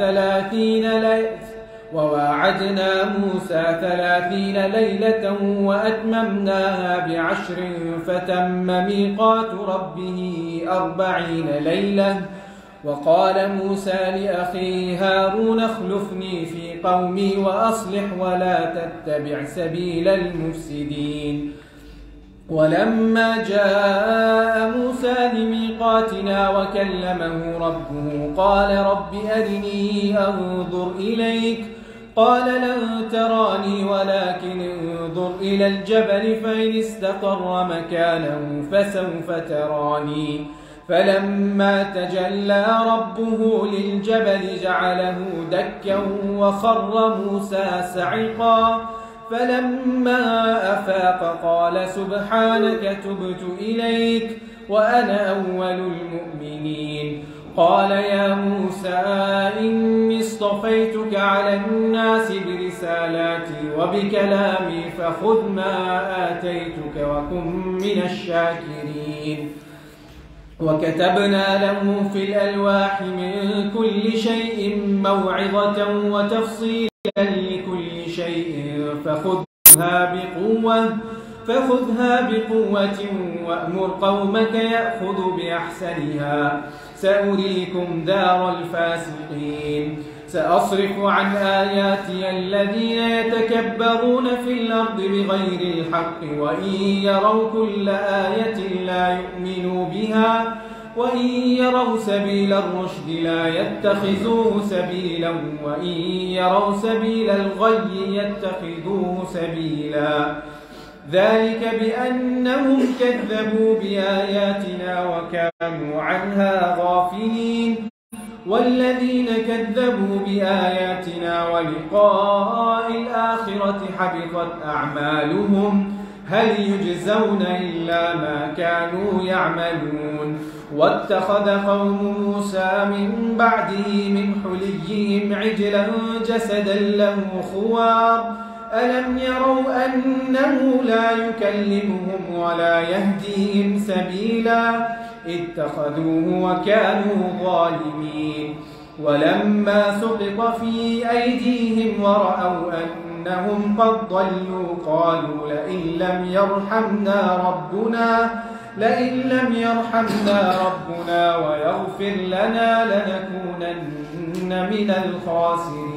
30 ليلة وأتممناها ب10 فتم ميقات ربه 40 ليلة وقال موسى لأخيه هارون اخلفني في قومي وأصلح ولا تتبع سبيل المفسدين ولما جاء موسى لميقاتنا وكلمه ربه قال رب أرني أنظر إليك قال لن تراني ولكن انظر إلى الجبل فإن استقر مكانه فسوف تراني فلما تجلى ربه للجبل جعله دكا وخر موسى صعقا فلما أفاق قال سبحانك تبت إليك وأنا أول المؤمنين قال يا موسى إني اصطفيتك على الناس برسالاتي وبكلامي فخذ ما آتيتك وكن من الشاكرين وكتبنا له في الألواح من كل شيء موعظة وتفصيلا لكل شيء فخذها بقوة وأمر قومك يأخذوا بأحسنها سأريكم دار الفاسقين سأصرف عن آياتي الذين يتكبرون في الأرض بغير الحق وإن يروا كل آية لا يؤمنوا بها وإن يروا سبيل الرشد لا يتخذوه سبيلا وإن يروا سبيل الغي يتخذوه سبيلا ذلك بأنهم كذبوا بآياتنا وكانوا عنها غافلين والذين كذبوا بآياتنا ولقاء الآخرة حبطت أعمالهم هل يجزون إلا ما كانوا يعملون واتخذ قوم موسى من بعده من حليهم عجلا جسدا له خوار ألم يروا أنه لا يكلمهم ولا يهديهم سبيلا اتخذوه وكانوا ظالمين ولما سقط في أيديهم ورأوا أنهم قد ضلوا قالوا لئن لم يرحمنا ربنا ويغفر لنا لنكونن من الخاسرين.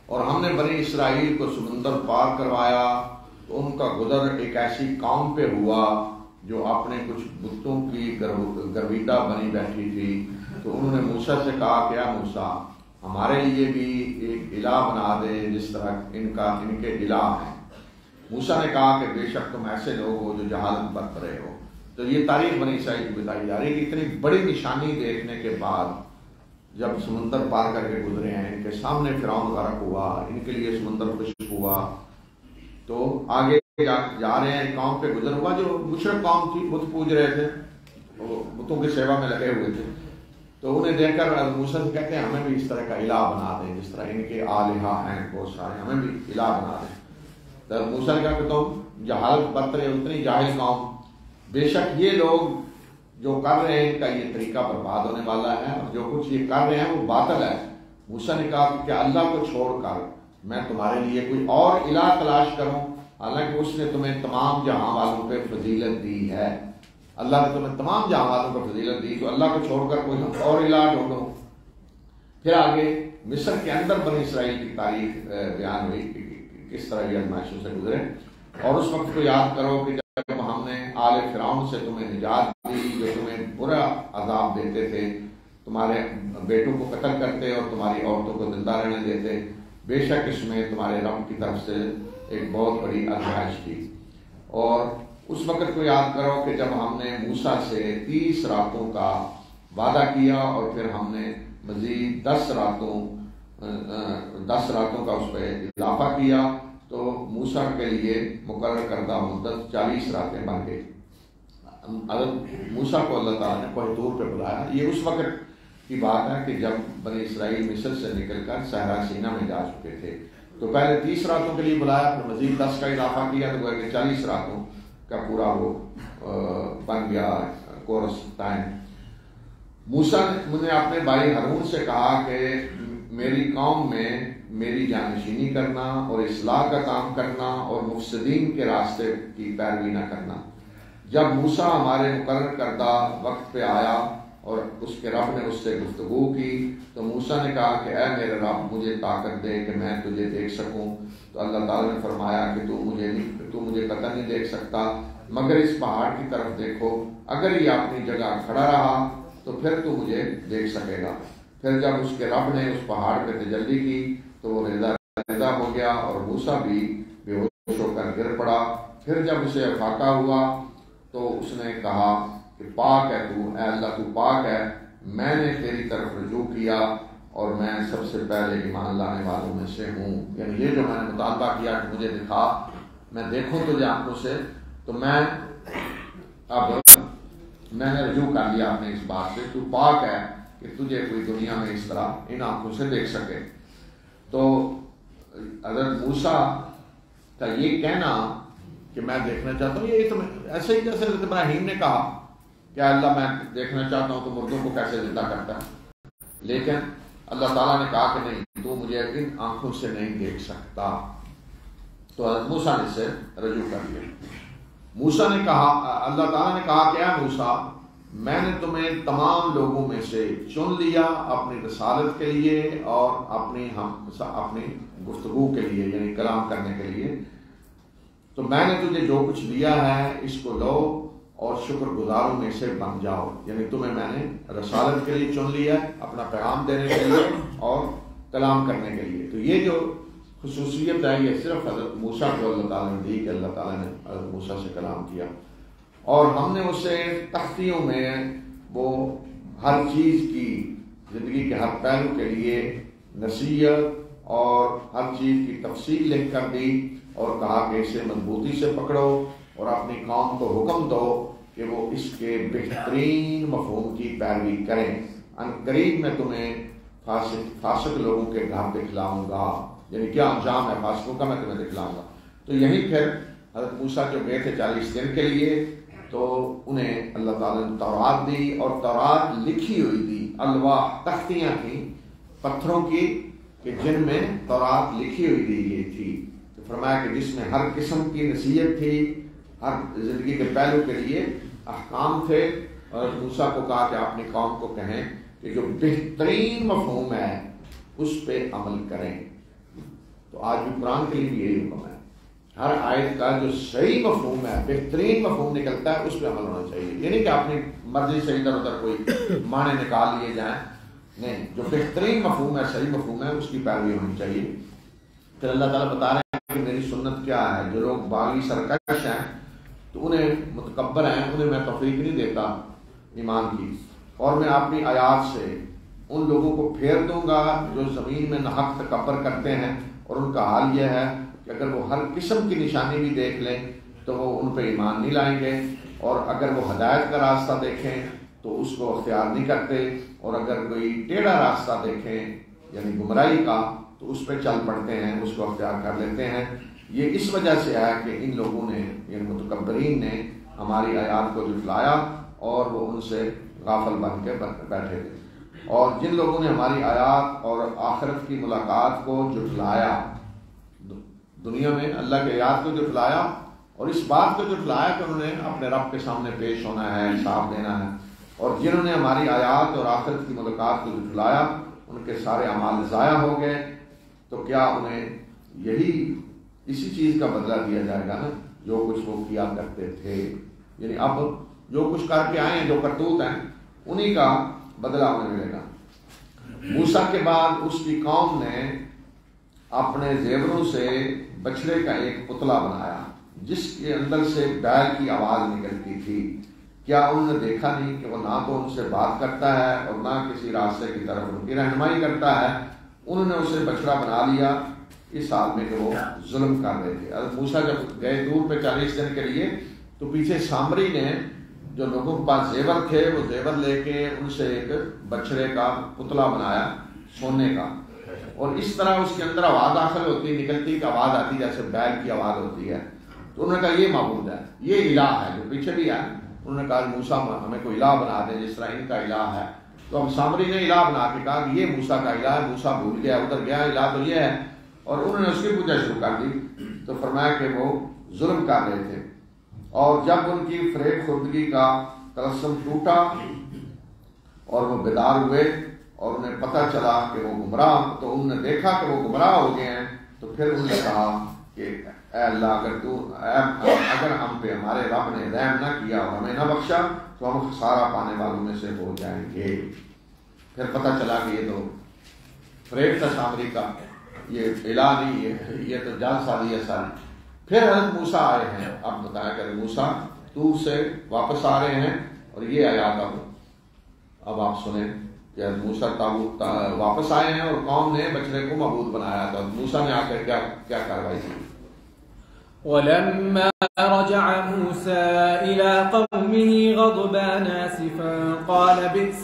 اور ہم نے بنی اسرائیل کو سمندر پار کروایا تو ان کا گزر ایک ایسی قوم پہ ہوا جو اپنے کچھ بتوں کی گرویدہ بنی بیٹھی تھی. تو انہوں نے موسیٰ سے کہا کہ اے موسیٰ ہمارے لیے بھی ایک الہ بنا دے جس طرح ان کے الہ ہیں. موسیٰ نے کہا کہ بے شک تم ایسے لوگ ہو جو جہالت برت رہے ہو. تو یہ تاریخ بنی اسرائیل کی بتائی جا رہی ہے کہ اتنی بڑی نشانی دیکھنے کے بعد جب سمندر پار کر کے گزرے ہیں، ان کے سامنے فرعون غرق ہوا، ان کے لیے سمندر خشک ہوا، تو آگے جا رہے ہیں. قوم پہ گزر ہوا جو مشرک قوم تھی، بت پوج رہے تھے، بتوں کی سیوا میں لگے ہوئے تھے. تو انہیں دیکھ کر موسیٰ سے کہتے ہیں ہمیں بھی اس طرح کا الہ بنا دیں جس طرح ان کے آلہہ ہیں بہت سارے، ہمیں بھی الہ بنا دیں. تو موسیٰ نے کہا کہ تم جہالت برت رہے، اتنی جاہل قوم، بے شک یہ لوگ جو کر رہے ہیں ان کا یہ طریقہ برباد ہونے والا ہے اور جو کچھ یہ کر رہے ہیں وہ باطل ہے. موسیٰ نے کہا کہ کیا اللہ کو چھوڑ کر میں تمہارے لیے کوئی اور الہ تلاش کروں، حالانکہ اس نے تمہیں تمام جہاں والوں پہ فضیلت دی ہے. اللہ نے تمہیں تمام جہاں والوں پہ فضیلت دی، تو اللہ کو چھوڑ کر کوئی اور الہ ڈھونڈو. پھر آگے مصر کے اندر بنی اسرائیل کی تاریخ بیان ہوئی کہ کس طرح یہ آزمائشوں سے گزرے. اور اس وقت کو یاد کرو کہ جب ہم نے آل فرعون سے تمہیں نجات دی جو تمہیں برا عذاب دیتے تھے، تمہارے بیٹوں کو قتل کرتے اور تمہاری عورتوں کو زندہ رہنے دیتے. بے شک اس میں تمہارے رب کی طرف سے ایک بہت بڑی آزمائش تھی. اور اس وقت کو یاد کرو کہ جب ہم نے موسیٰ سے 30 راتوں کا وعدہ کیا اور پھر ہم نے مزید 10 راتوں کا اس پہ اضافہ کیا، تو موسیٰ کے لیے مقرر کردہ مدت 40 راتیں بن گئی. حضرت موسیٰ کو اللہ تعالیٰ نے کوہ طور پہ بلایا. یہ اس وقت کی بات ہے کہ جب بنی اسرائیل مصر سے نکل کر صحرا سینا میں جا چکے تھے. تو پہلے 30 راتوں کے لیے بلایا، پھر مزید 10 کا اضافہ کیا، تو کہ 40 راتوں کا پورا وہ بن گیا کورس ٹائم. موسیٰ نے اپنے بھائی ہارون سے کہا کہ میری قوم میں میری جانشینی کرنا اور اصلاح کا کام کرنا اور مفسدین کے راستے کی پیروی نہ کرنا. جب موسیٰ ہمارے مقرر کردہ وقت پہ آیا اور اس کے رب نے اس سے گفتگو کی، تو موسیٰ نے کہا کہ اے میرے رب مجھے طاقت دے کہ میں تجھے دیکھ سکوں. تو اللہ تعالیٰ نے فرمایا کہ تو مجھے قطع نہیں دیکھ سکتا مگر اس پہاڑ کی طرف دیکھو، اگر یہ اپنی جگہ کھڑا رہا تو پھر تو مجھے دیکھ سکے گا. پھر جب اس کے رب نے اس پہاڑ پہ تجلی کی تو وہ ریزہ ہو گیا اور موسیٰ بھی بے ہوش ہو کر گر پڑا. پھر جب اسے افاقہ ہوا تو اس نے کہا کہ پاک ہے تو، اے اللہ تو پاک ہے، میں نے تیری طرف رجوع کیا اور میں سب سے پہلے ایمان لانے والوں میں سے ہوں. یعنی یہ جو میں نے مطالبہ کیا کہ مجھے دکھا، میں دیکھوں تجھے آنکھوں سے، تو میں نے رجوع کر لیا اپنے اس بات سے، تو پاک ہے کہ تجھے کوئی دنیا میں اس طرح ان آنکھوں سے دیکھ سکے. تو حضرت موسیٰ کا یہ کہنا کہ میں دیکھنا چاہتا ہوں، یہ تو ایسے ہی جیسے حضرت ابراہیم نے کہا کہ اللہ میں دیکھنا چاہتا ہوں تو مردوں کو کیسے زندہ کرتا ہے، لیکن اللہ تعالیٰ نے کہا کہ نہیں، تو مجھے ان آنکھوں سے نہیں دیکھ سکتا. تو حضرت موسیٰ نے اس سے رجوع کر لیا. موسیٰ نے کہا، اللہ تعالیٰ نے کہا کہ اے موسیٰ میں نے تمہیں تمام لوگوں میں سے چن لیا اپنی رسالت کے لیے اور اپنی گفتگو کے لیے، یعنی کلام کرنے کے لیے. تو میں نے تجھے جو کچھ دیا ہے اس کو لو اور شکر گزاروں میں سے بن جاؤ. یعنی تمہیں میں نے رسالت کے لیے چن لیا، اپنا پیغام دینے کے لیے اور کلام کرنے کے لیے. تو یہ جو خصوصیت ہے یہ صرف حضرت موسیٰ کو اللہ تعالیٰ نے دی کہ اللہ تعالیٰ نے حضرت موسیٰ سے کلام کیا، اور ہم نے اسے تختیوں میں وہ ہر چیز کی زندگی کے ہر پہلو کے لیے نصیحت اور ہر چیز کی تفصیل لکھ کر دی اور کہا کہ اسے مضبوطی سے پکڑو اور اپنی قوم کو حکم دو کہ وہ اس کے بہترین مفہوم کی پیروی کریں. ان قریب میں تمہیں فاسق لوگوں کے گھر دکھلاؤں گا، یعنی کیا انجام ہے فاسقوں کا میں تمہیں دکھلاؤں گا۔ تو یہیں پھر حضرت موسیٰ جو گئے تھے 40 دن کے لیے، تو انہیں اللہ تعالیٰ نے تورات دی، اور تورات لکھی ہوئی دی، الواح تختیاں تھیں پتھروں کی کہ جن میں تورات لکھی ہوئی دی گئی تھی۔ تو فرمایا کہ جس میں ہر قسم کی نصیحت تھی، ہر زندگی کے پہلو کے لیے احکام تھے، اور موسیٰ کو کہا کہ اپنی قوم کو کہیں کہ جو بہترین مفہوم ہے اس پہ عمل کریں۔ تو آج بھی قرآن کے لیے بھی یہی حکم ہے، ہر آیت کا جو صحیح مفہوم ہے، بہترین مفہوم نکلتا ہے، اس پہ عمل ہونا چاہیے۔ یہ نہیں کہ اپنی مرضی سے ادھر ادھر کوئی معنی نکال لیے جائیں، نہیں، جو بہترین مفہوم ہے، صحیح مفہوم ہے، اس کی پیروی ہونی چاہیے۔ پھر اللہ تعالیٰ بتا رہے ہیں کہ میری سنت کیا ہے، جو لوگ باغی سرکش ہیں تو انہیں متکبر ہیں، انہیں میں توفیق نہیں دیتا ایمان کی، اور میں اپنی آیات سے ان لوگوں کو پھیر دوں گا جو زمین میں ناحق تکبر کرتے ہیں، اور ان کا حال یہ ہے کہ اگر وہ ہر قسم کی نشانی بھی دیکھ لیں تو وہ ان پہ ایمان نہیں لائیں گے، اور اگر وہ ہدایت کا راستہ دیکھیں تو اس کو اختیار نہیں کرتے، اور اگر کوئی ٹیڑھا راستہ دیکھیں یعنی گمراہی کا تو اس پہ چل پڑتے ہیں، اس کو اختیار کر لیتے ہیں۔ یہ اس وجہ سے ہے کہ ان لوگوں نے، یعنی متکبرین نے ہماری آیات کو جھٹلایا اور وہ ان سے غافل بن کے بیٹھے تھے۔ اور جن لوگوں نے ہماری آیات اور آخرت کی ملاقات کو جھٹلایا، دنیا میں اللہ کے آیات کو جھٹلایا اور اس بات کو جھٹلایا کہ انہوں نے اپنے رب کے سامنے پیش ہونا ہے، حساب دینا ہے، اور جنہوں نے ہماری آیات اور آخرت کی ملاقات کو جھٹلایا ان کے سارے اعمال ضائع ہو گئے۔ تو کیا انہیں اسی چیز کا بدلہ دیا جائے گا نا جو کچھ وہ کیا کرتے تھے، یعنی اب جو کچھ کر کے آئے ہیں، جو کرتوت ہیں، انہی کا بدلہ انہیں ملے گا۔ موسیٰ کے بعد اس کی قوم نے اپنے زیوروں سے بچڑے کا ایک پتلا بنایا جس کے اندر سے بیل کی آواز نکلتی تھی۔ کیا انہوں نے دیکھا نہیں کہ وہ نہ تو ان سے بات کرتا ہے اور نہ کسی راستے کی طرف ان کی رہنمائی کرتا ہے؟ انہوں نے اسے بچڑا بنا لیا اس حال میں کہ وہ ظلم کر رہے تھے۔ حضرت موسیٰ جب گئے دور پہ 40 دن کے لیے تو پیچھے سامری نے جو لوگوں کے پاس زیور تھے وہ زیور لے کے ان سے ایک بچڑے کا پتلا بنایا سونے کا، اور اس طرح اس کے اندر آواز داخل ہوتی نکلتی کہ آواز آتی جیسے بیل کی آواز ہوتی ہے۔ تو انہوں نے کہا یہ معبود ہے، یہ الہ ہے، جو پیچھے بھی ہے۔ انہوں نے کہا موسیٰ ہمیں کوئی الہ بنا دے جس طرح ان کا الہ ہے۔ تو اب سامری نے الہ بنا کے کہا کہ یہ موسیٰ کا الہ ہے، موسیٰ بھول گیا، ادھر گیا، الہ تو یہ ہے، اور انہوں نے اس کی پوجا شروع کر دی۔ تو فرمایا کہ وہ ظلم کر رہے تھے، اور جب ان کی فریب خوردگی کا تلسم ٹوٹا اور وہ بیدار ہوئے اور انہیں پتہ چلا کہ وہ گمراہ، تو انہوں نے دیکھا کہ وہ گمراہ ہو گئے ہیں، تو پھر انہوں نے کہا کہ اے اللہ اگر ہم پہ ہمارے رب نے رحم نہ کیا اور ہمیں نہ بخشا تو ہم خسارہ پانے والوں میں سے ہو جائیں گے۔ پھر پتہ چلا کہ یہ تو فریب تھا سامری کا، یہ الہ نہیں، یہ تو جال سازی ہے ساری۔ پھر حضرت موسیٰ آئے ہیں، اب بتایا کہ موسیٰ طور سے واپس آ رہے ہیں، اور یہ آیات اب آپ سنیں کہ حضرت موسیٰ تابوت واپس آئے ہیں اور قوم نے بچڑے کو معبود بنایا تھا۔ موسیٰ نے آ کر کیا کارروائی کی؟ ولما رجع موسى إلى قومه غضبان آسفا قال بئس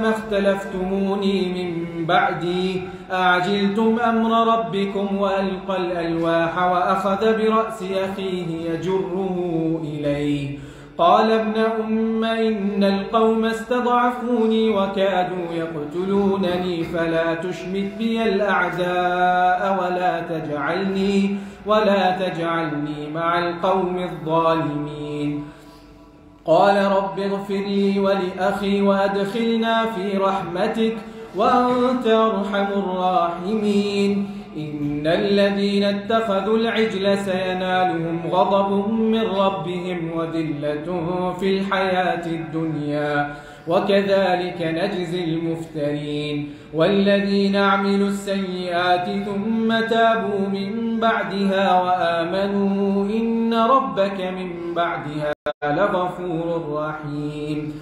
ما اختلفتموني من بعدي أعجلتم أمر ربكم وألقى الألواح وأخذ برأس أخيه يجره إليه قال ابن أم إن القوم استضعفوني وكادوا يقتلونني فلا تشمت بي الأعداء ولا تجعلني مع القوم الظالمين قال رب اغفر لي ولأخي وأدخلنا في رحمتك وأنت أرحم الراحمين إن الذين اتخذوا العجل سينالهم غضب من ربهم وذلة في الحياة الدنيا وكذلك نجزي المفترين والذين عملوا السيئات ثم تابوا من بعدها وآمنوا إن ربك من بعدها لغفور رحيم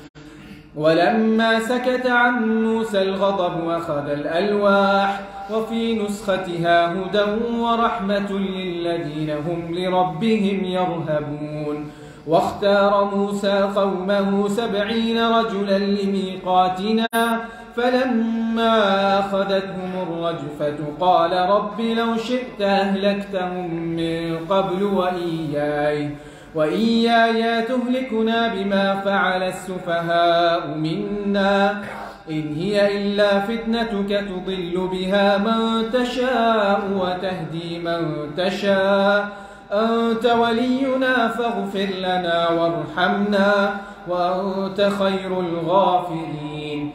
ولما سكت عن موسى الغضب أخذ الألواح وفي نسختها هدى ورحمة للذين هم لربهم يرهبون واختار موسى قومه 70 رجلا لميقاتنا فلما أخذتهم الرجفة قال رب لو شئت أهلكتهم من قبل وإياي تهلكنا بما فعل السفهاء منا إن هي إلا فتنتك تضل بها من تشاء وتهدي من تشاء أنت ولينا فاغفر لنا وارحمنا وأنت خير الغافرين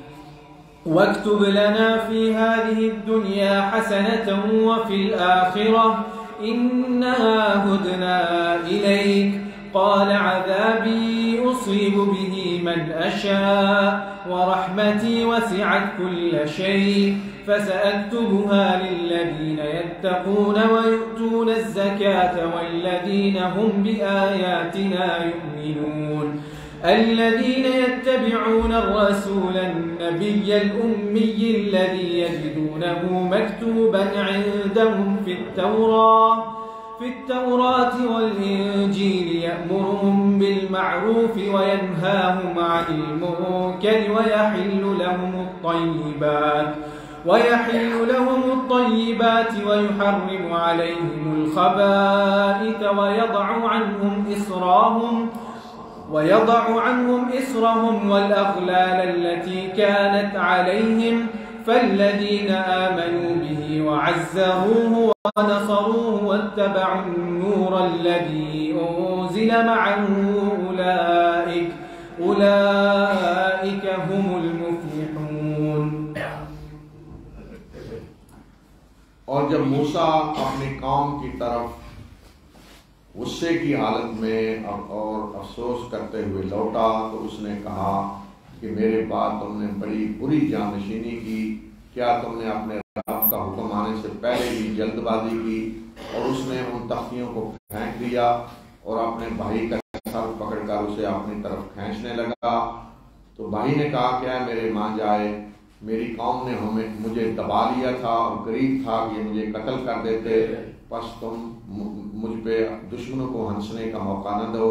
واكتب لنا في هذه الدنيا حسنة وفي الآخرة إنا هدنا إليك قال عذابي أصيب به من أشاء ورحمتي وسعت كل شيء فسأكتبها للذين يتقون ويؤتون الزكاة والذين هم بآياتنا يؤمنون الذين يتبعون الرسول النبي الأمي الذي يجدونه مكتوبا عندهم في التوراة والإنجيل يأمرهم بالمعروف وينهاهم عن المنكر ويحل لهم الطيبات ويحرم عليهم الخبائث ويضع عنهم إصرهم والأغلال التي كانت عليهم فالذين آمنوا به وعزروه ونصروه واتبعوا النور الذي أنزل معه أولئك هم المفلحون. اور جب موسیٰ اپنی قوم کی طرف غصے کی حالت میں اور افسوس کرتے ہوئے لوٹا تو اس نے کہا کہ میرے بعد تم نے بڑی بری جانشینی کی، کیا تم نے اپنے رب کا حکم آنے سے پہلے ہی جلد بازی کی؟ اور اس نے ان تختیوں کو پھینک دیا اور اپنے بھائی کا سر پکڑ کر اسے اپنی طرف کھینچنے لگا۔ تو بھائی نے کہا کیا میرے ماں جائے، میری قوم نے مجھے دبا لیا تھا اور قریب تھا کہ مجھے قتل کر دیتے، پس تم مجھ پہ دشمنوں کو ہنسنے کا موقع نہ دو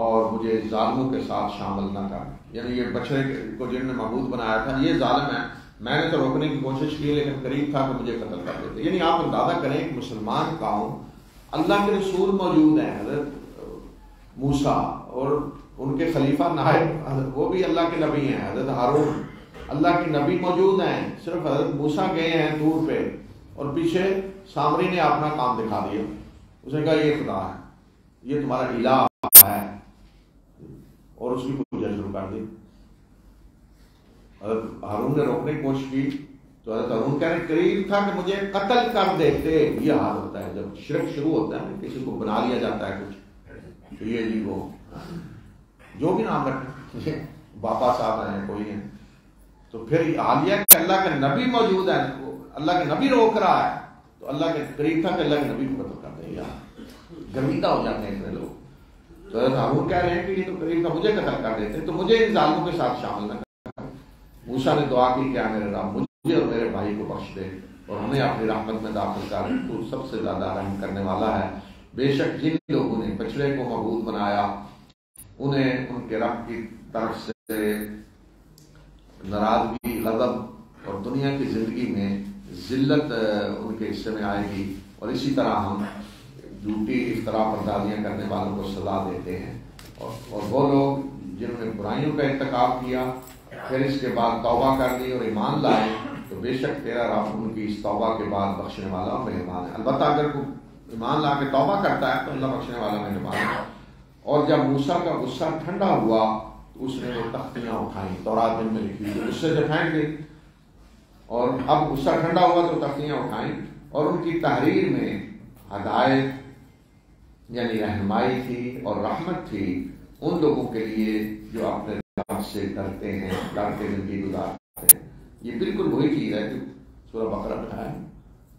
اور مجھے ظالموں کے ساتھ شامل نہ کر۔ یعنی یہ بچڑے کو جن نے معبود بنایا تھا یہ ظالم ہے، میں نے تو روکنے کی کوشش کی لیکن قریب تھا کہ مجھے قتل کر دیتے۔ یعنی آپ اندازہ کریں کہ مسلمان قوم، اللہ کے رسول موجود ہیں حضرت موسیٰ اور ان کے خلیفہ نائب وہ بھی اللہ کے نبی ہیں حضرت ہارون، اللہ کے نبی موجود ہیں، صرف حضرت موسیٰ گئے ہیں دور پہ اور پیچھے سامری نے اپنا کام دکھا دیا، اس نے کہا یہ خدا ہے، یہ تمہارا الہ ہے اور اس کی پوجا شروع کر دی۔ حضرت ہارون نے روکنے کی کوشش کی تو حضرت ہارون کہہ رہے قریب تھا کہ مجھے قتل کر دیتے۔ یہ حال ہوتا ہے جب شرک شروع ہوتا ہے، کسی کو بنا لیا جاتا ہے کچھ تو یہ جی وہ جو بھی نام رکھے باپا صاحب ہیں کوئی ہیں، تو پھر عالیہ کہ اللہ کا نبی موجود ہے، اللہ کے نبی روک رہا ہے تو اللہ کے قریب تھا کہ اللہ کے نبی کو قتل کر دے، گرمیدہ ہو جاتے ہیں اتنے لوگ۔ تو حضرت ہارون کہہ رہے ہیں کہ یہ تو قریب تھا مجھے قتل کر دیتے تو مجھے ان ظالموں کے ساتھ شامل نہ کر۔ موسیٰ نے دعا کی کہ میرے رب مجھے اور میرے بھائی کو بخش دے اور ہمیں اپنی رحمت میں داخل کر، تو سب سے زیادہ رحم کرنے والا ہے۔ بے شک جن لوگوں نے بچڑے کو معبود بنایا انہیں ان کے رب کی طرف سے ناراضگی، غضب اور دنیا کی زندگی میں ذلت ان کے حصے میں آئے گی، اور اسی طرح ہم جھوٹی افتراء پردازیاں کرنے والوں کو سزا دیتے ہیں۔ اور وہ لوگ جنہوں نے برائیوں کا ارتکاب کیا پھر اس کے بعد توبہ کر لی اور ایمان لائے تو بے شک تیرا رب ان کی اس توبہ کے بعد بخشنے والا اور مہربان ہے۔ البتہ اگر کوئی ایمان لا کے توبہ کرتا ہے تو اللہ بخشنے والا مہربان ہے۔ اور جب موسیٰ کا غصہ ٹھنڈا ہوا تو اس نے وہ تختیاں اٹھائیں، تورات دن میں لکھی ہوئی، غصے سے پھینک دی، اور اب غصہ ٹھنڈا ہوا تو تختیاں اٹھائیں، اور ان کی تحریر میں ہدایت یعنی رہنمائی تھی اور رحمت تھی ان لوگوں کے لیے جو اپنے رب سے ڈرتے ہیں، ڈر کے زندگی گزارتے ہیں۔ یہ بالکل وہی چیز ہے کہ سورہ بقرہ میں ہے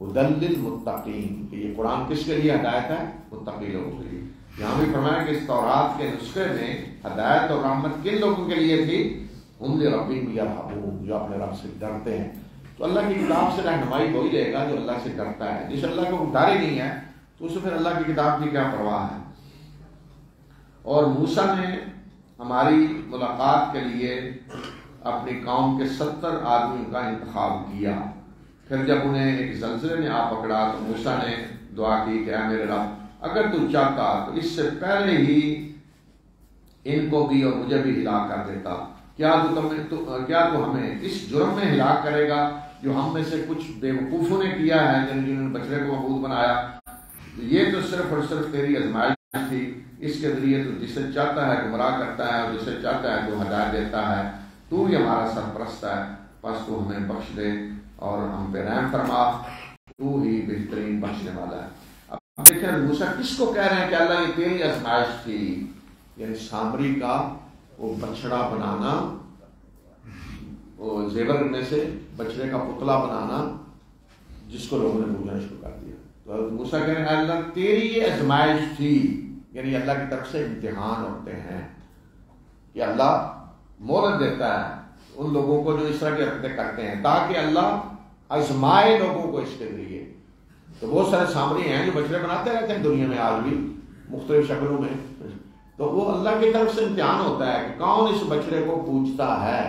ہدی للمتقین، کہ یہ قرآن کس کے لیے ہدایت ہے؟ متقی لوگوں کے لیے۔ یہاں بھی فرمایا کہ اس تورات کے نسخے میں ہدایت اور رحمت کن لوگوں کے لیے تھی؟ ہم لربہم یرہبون، جو اپنے رب سے ڈرتے ہیں۔ تو اللہ کی کتاب سے رہنمائی وہی لے گا جو اللہ سے ڈرتا ہے۔ جس اللہ کو ڈر ہی نہیں ہے تو اسے پھر اللہ کی کتاب کی کیا پرواہ ہے۔ اور موسیٰ نے ہماری ملاقات کے لیے اپنی قوم کے 70 آدمیوں کا انتخاب کیا. پھر جب انہیں ایک زلزلے نے آ پکڑا تو موسیٰ نے دعا کی کہ اے میرے رب اگر تو چاہتا تو اس سے پہلے ہی ان کو بھی اور مجھے بھی ہلاک کر دیتا. کیا تو ہمیں اس جرم میں ہلاک کرے گا جو ہم میں سے کچھ بے وقوفوں نے کیا ہے جنہوں نے بچڑے کو معبود بنایا؟ یہ تو صرف اور صرف تیری آزمائش تھی. اس کے ذریعے تو جسے چاہتا ہے گمراہ کرتا ہے اور جسے چاہتا ہے تو ہدایت دیتا ہے. تو ہی ہمارا سرپرست ہے، بس تو ہمیں بخش دے اور ہم پہ رحم فرما، تو ہی بہترین بخشنے والا ہے. اب دیکھیں موسیٰ کس کو کہہ رہے ہیں کہ اللہ یہ تیری آزمائش تھی، یعنی سامری کا وہ بچڑا بنانا، وہ زیور میں سے بچڑے کا پتلا بنانا جس کو لوگوں نے پوجنا شروع کر دیا. تو موسیٰ کہہ رہے ہیں اللہ تیری یہ آزمائش تھی، یعنی اللہ کی طرف سے امتحان ہوتے ہیں کہ اللہ مہلت دیتا ہے ان لوگوں کو جو اس طرح کی حرکتیں کرتے ہیں تاکہ اللہ آزمائے لوگوں کو اس کے ذریعے. تو بہت سارے سامری ہیں جو بچڑے بناتے رہتے ہیں دنیا میں آج بھی مختلف شکلوں میں، تو وہ اللہ کی طرف سے امتحان ہوتا ہے کہ کون اس بچڑے کو پوجتا ہے،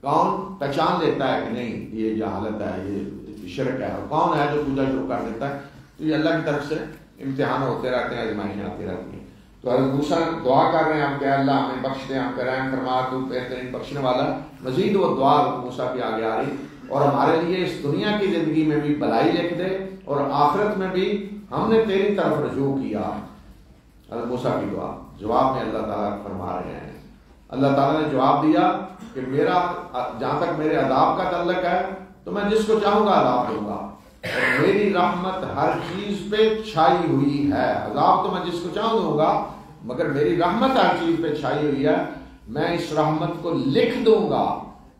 کون پہچان لیتا ہے کہ نہیں یہ جہالت ہے، یہ شرک ہے، اور کون ہے جو پوجا شروع کر دیتا ہے. تو یہ اللہ کی طرف سے امتحان ہوتے رہتے ہیں، آزمائشیں آتی رہتی ہیں. تو حضرت موسیٰ دعا کر رہے ہیں ہم کہ اللہ ہمیں بخش دے، ہم پہ رحم فرما، تو بہترین بخشنے والا. مزید وہ دعا موسیٰ کی آگے آ رہی اور ہمارے لیے اس دنیا کی زندگی میں بھی بھلائی لکھ دے اور آخرت میں بھی ہم نے تیری طرف رجوع کیا. حضرت موسیٰ کی دعا جواب میں اللہ تعالیٰ فرما رہے ہیں. اللہ تعالیٰ نے جواب دیا کہ میرا جہاں تک میرے عذاب کا تعلق ہے تو میں جس کو چاہوں گا عذاب دوں گا، اور میری رحمت ہر چیز پہ چھائی ہوئی ہے. عذاب تو میں جس کو چاہوں دوں گا، مگر میری رحمت ہر چیز پہ چھائی ہوئی ہے. میں اس رحمت کو لکھ دوں گا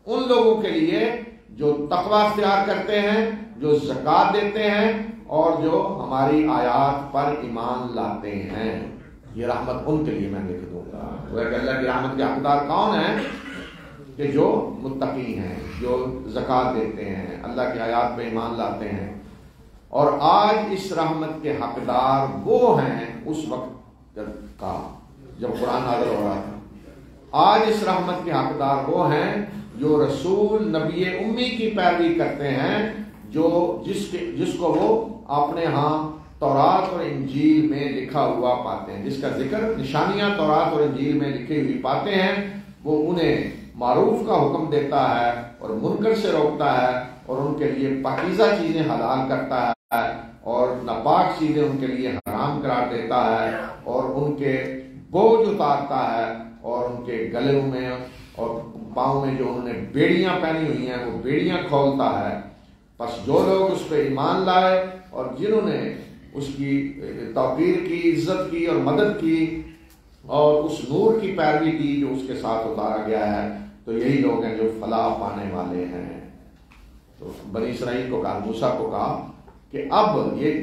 ان لوگوں کے لیے جو تقوی اختیار کرتے ہیں، جو زکوٰۃ دیتے ہیں اور جو ہماری آیات پر ایمان لاتے ہیں. یہ رحمت ان کے لیے میں لکھ دوں گا. وہ کہ اللہ کی رحمت کے حقدار کون ہیں؟ کہ جو متقی ہیں، جو زکوٰۃ دیتے ہیں، اللہ کی آیات پہ ایمان لاتے ہیں. اور آج اس رحمت کے حقدار وہ ہیں اس وقت کا جب قرآن نازل ہو رہا تھا. آج اس رحمت کے حقدار وہ ہیں جو رسول نبی امی کی پیروی کرتے ہیں، جو جس کو وہ اپنے ہاں تورات اور انجیل میں لکھا ہوا پاتے ہیں، جس کا ذکر نشانیاں تورات اور انجیل میں لکھی ہوئی پاتے ہیں. وہ انہیں معروف کا حکم دیتا ہے اور منکر سے روکتا ہے اور ان کے لیے پاکیزہ چیزیں حلال کرتا ہے اور ناپاک چیزیں ان کے لیے حرام قرار دیتا ہے اور ان کے بوجھ اتارتا ہے اور ان کے گلوں میں اور پاؤں میں جو انہوں نے بیڑیاں پہنی ہوئی ہیں وہ بیڑیاں کھولتا ہے. بس جو لوگ اس پہ ایمان لائے اور جنہوں نے اس کی توقیر کی، عزت کی اور مدد کی اور اس نور کی پیروی کی جو اس کے ساتھ اتارا گیا ہے، تو یہی لوگ ہیں جو فلاح پانے والے ہیں. تو بنی اسرائیل کو کہا، موسیٰ کو کہا کہ اب یہ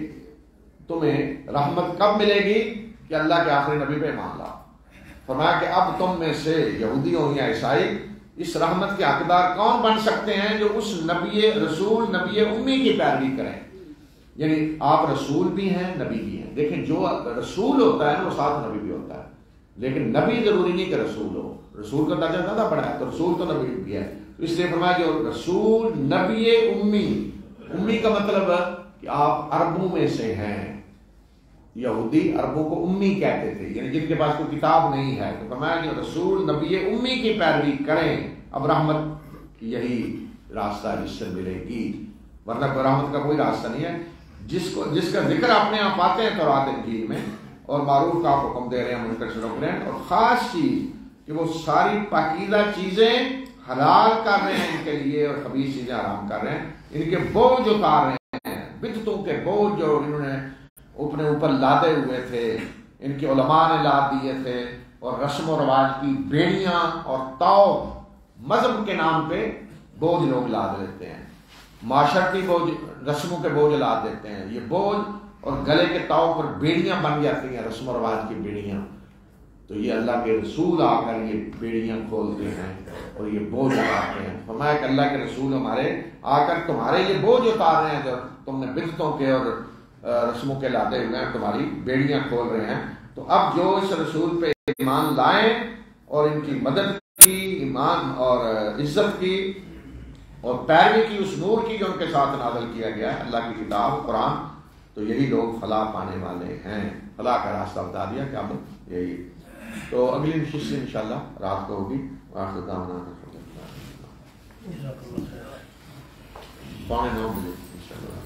تمہیں رحمت کب ملے گی کہ اللہ کے آخری نبی پہ ایمان لا. فرمایا کہ اب تم میں سے یہودی ہو یا عیسائی اس رحمت کے حقدار کون بن سکتے ہیں جو اس رسول نبی امی کی پیروی کریں. یعنی آپ رسول بھی ہیں، نبی بھی ہیں. دیکھیں جو رسول ہوتا ہے وہ ساتھ نبی بھی ہوتا ہے، لیکن نبی ضروری نہیں کہ رسول ہو. رسول کا درجہ زیادہ بڑا ہے، تو رسول تو نبی بھی ہے. تو اس لیے فرمایا کہ رسول نبی امی کا مطلب ہے کہ آپ عربوں میں سے ہیں. یہودی عربوں کو امی کہتے تھے، یعنی جن کے پاس کوئی کتاب نہیں ہے. تو فرمایا کہ رسول نبی امی کی پیروی کریں. اب رحمت یہی راستہ جس سے ملے گی، ورنہ رحمت کا کوئی راستہ نہیں ہے. جس کا ذکر اپنے آپ پاتے ہیں تورات انجیل میں اور معروف کا حکم دے رہے ہیں، منکر سے روک رہے ہیں، اور خاص چیز کہ وہ ساری پاکیزہ چیزیں حلال کر رہے ہیں ان کے لیے اور خبیث چیزیں حرام کر رہے ہیں. ان کے بوجھ اتار رہے ہیں، بدعتوں کے بوجھ جو انہوں نے اپنے اوپر لادے ہوئے تھے، ان کے علماء نے لاد دیے تھے، اور رسم و رواج کی بیڑیاں اور تاؤ مذہب کے نام پہ بوجھ لوگ لاد لیتے ہیں. معاشرتی بوجھ، رسموں کے بوجھ لاد دیتے ہیں. یہ بوجھ اور گلے کے تاؤ پر بیڑیاں بن جاتی ہیں، رسم و رواج کی بیڑیاں. تو یہ اللہ کے رسول آ کر یہ بیڑیاں کھولتے ہیں اور یہ بوجھ اتارتے ہیں. فرمایا کہ اللہ کے رسول ہمارے آ کر تمہارے یہ بوجھ اتار رہے ہیں جو تم نے بدعتوں کے اور رسموں کے لاتے ہوئے ہیں، تمہاری بیڑیاں کھول رہے ہیں. تو اب جو اس رسول پہ ایمان لائیں اور ان کی مدد کی، ایمان اور عزت کی اور پیروی کی اس نور کی جو ان کے ساتھ نازل کیا گیا ہے، اللہ کی کتاب قرآن، تو یہی لوگ فلاح پانے والے ہیں، فلاح کا راستہ بتا دیا کیا یہی۔ تو اگلی نشست انشاءاللہ رات کو ہوگی۔ آخر دعوانا 9:15 بجے انشاءاللہ۔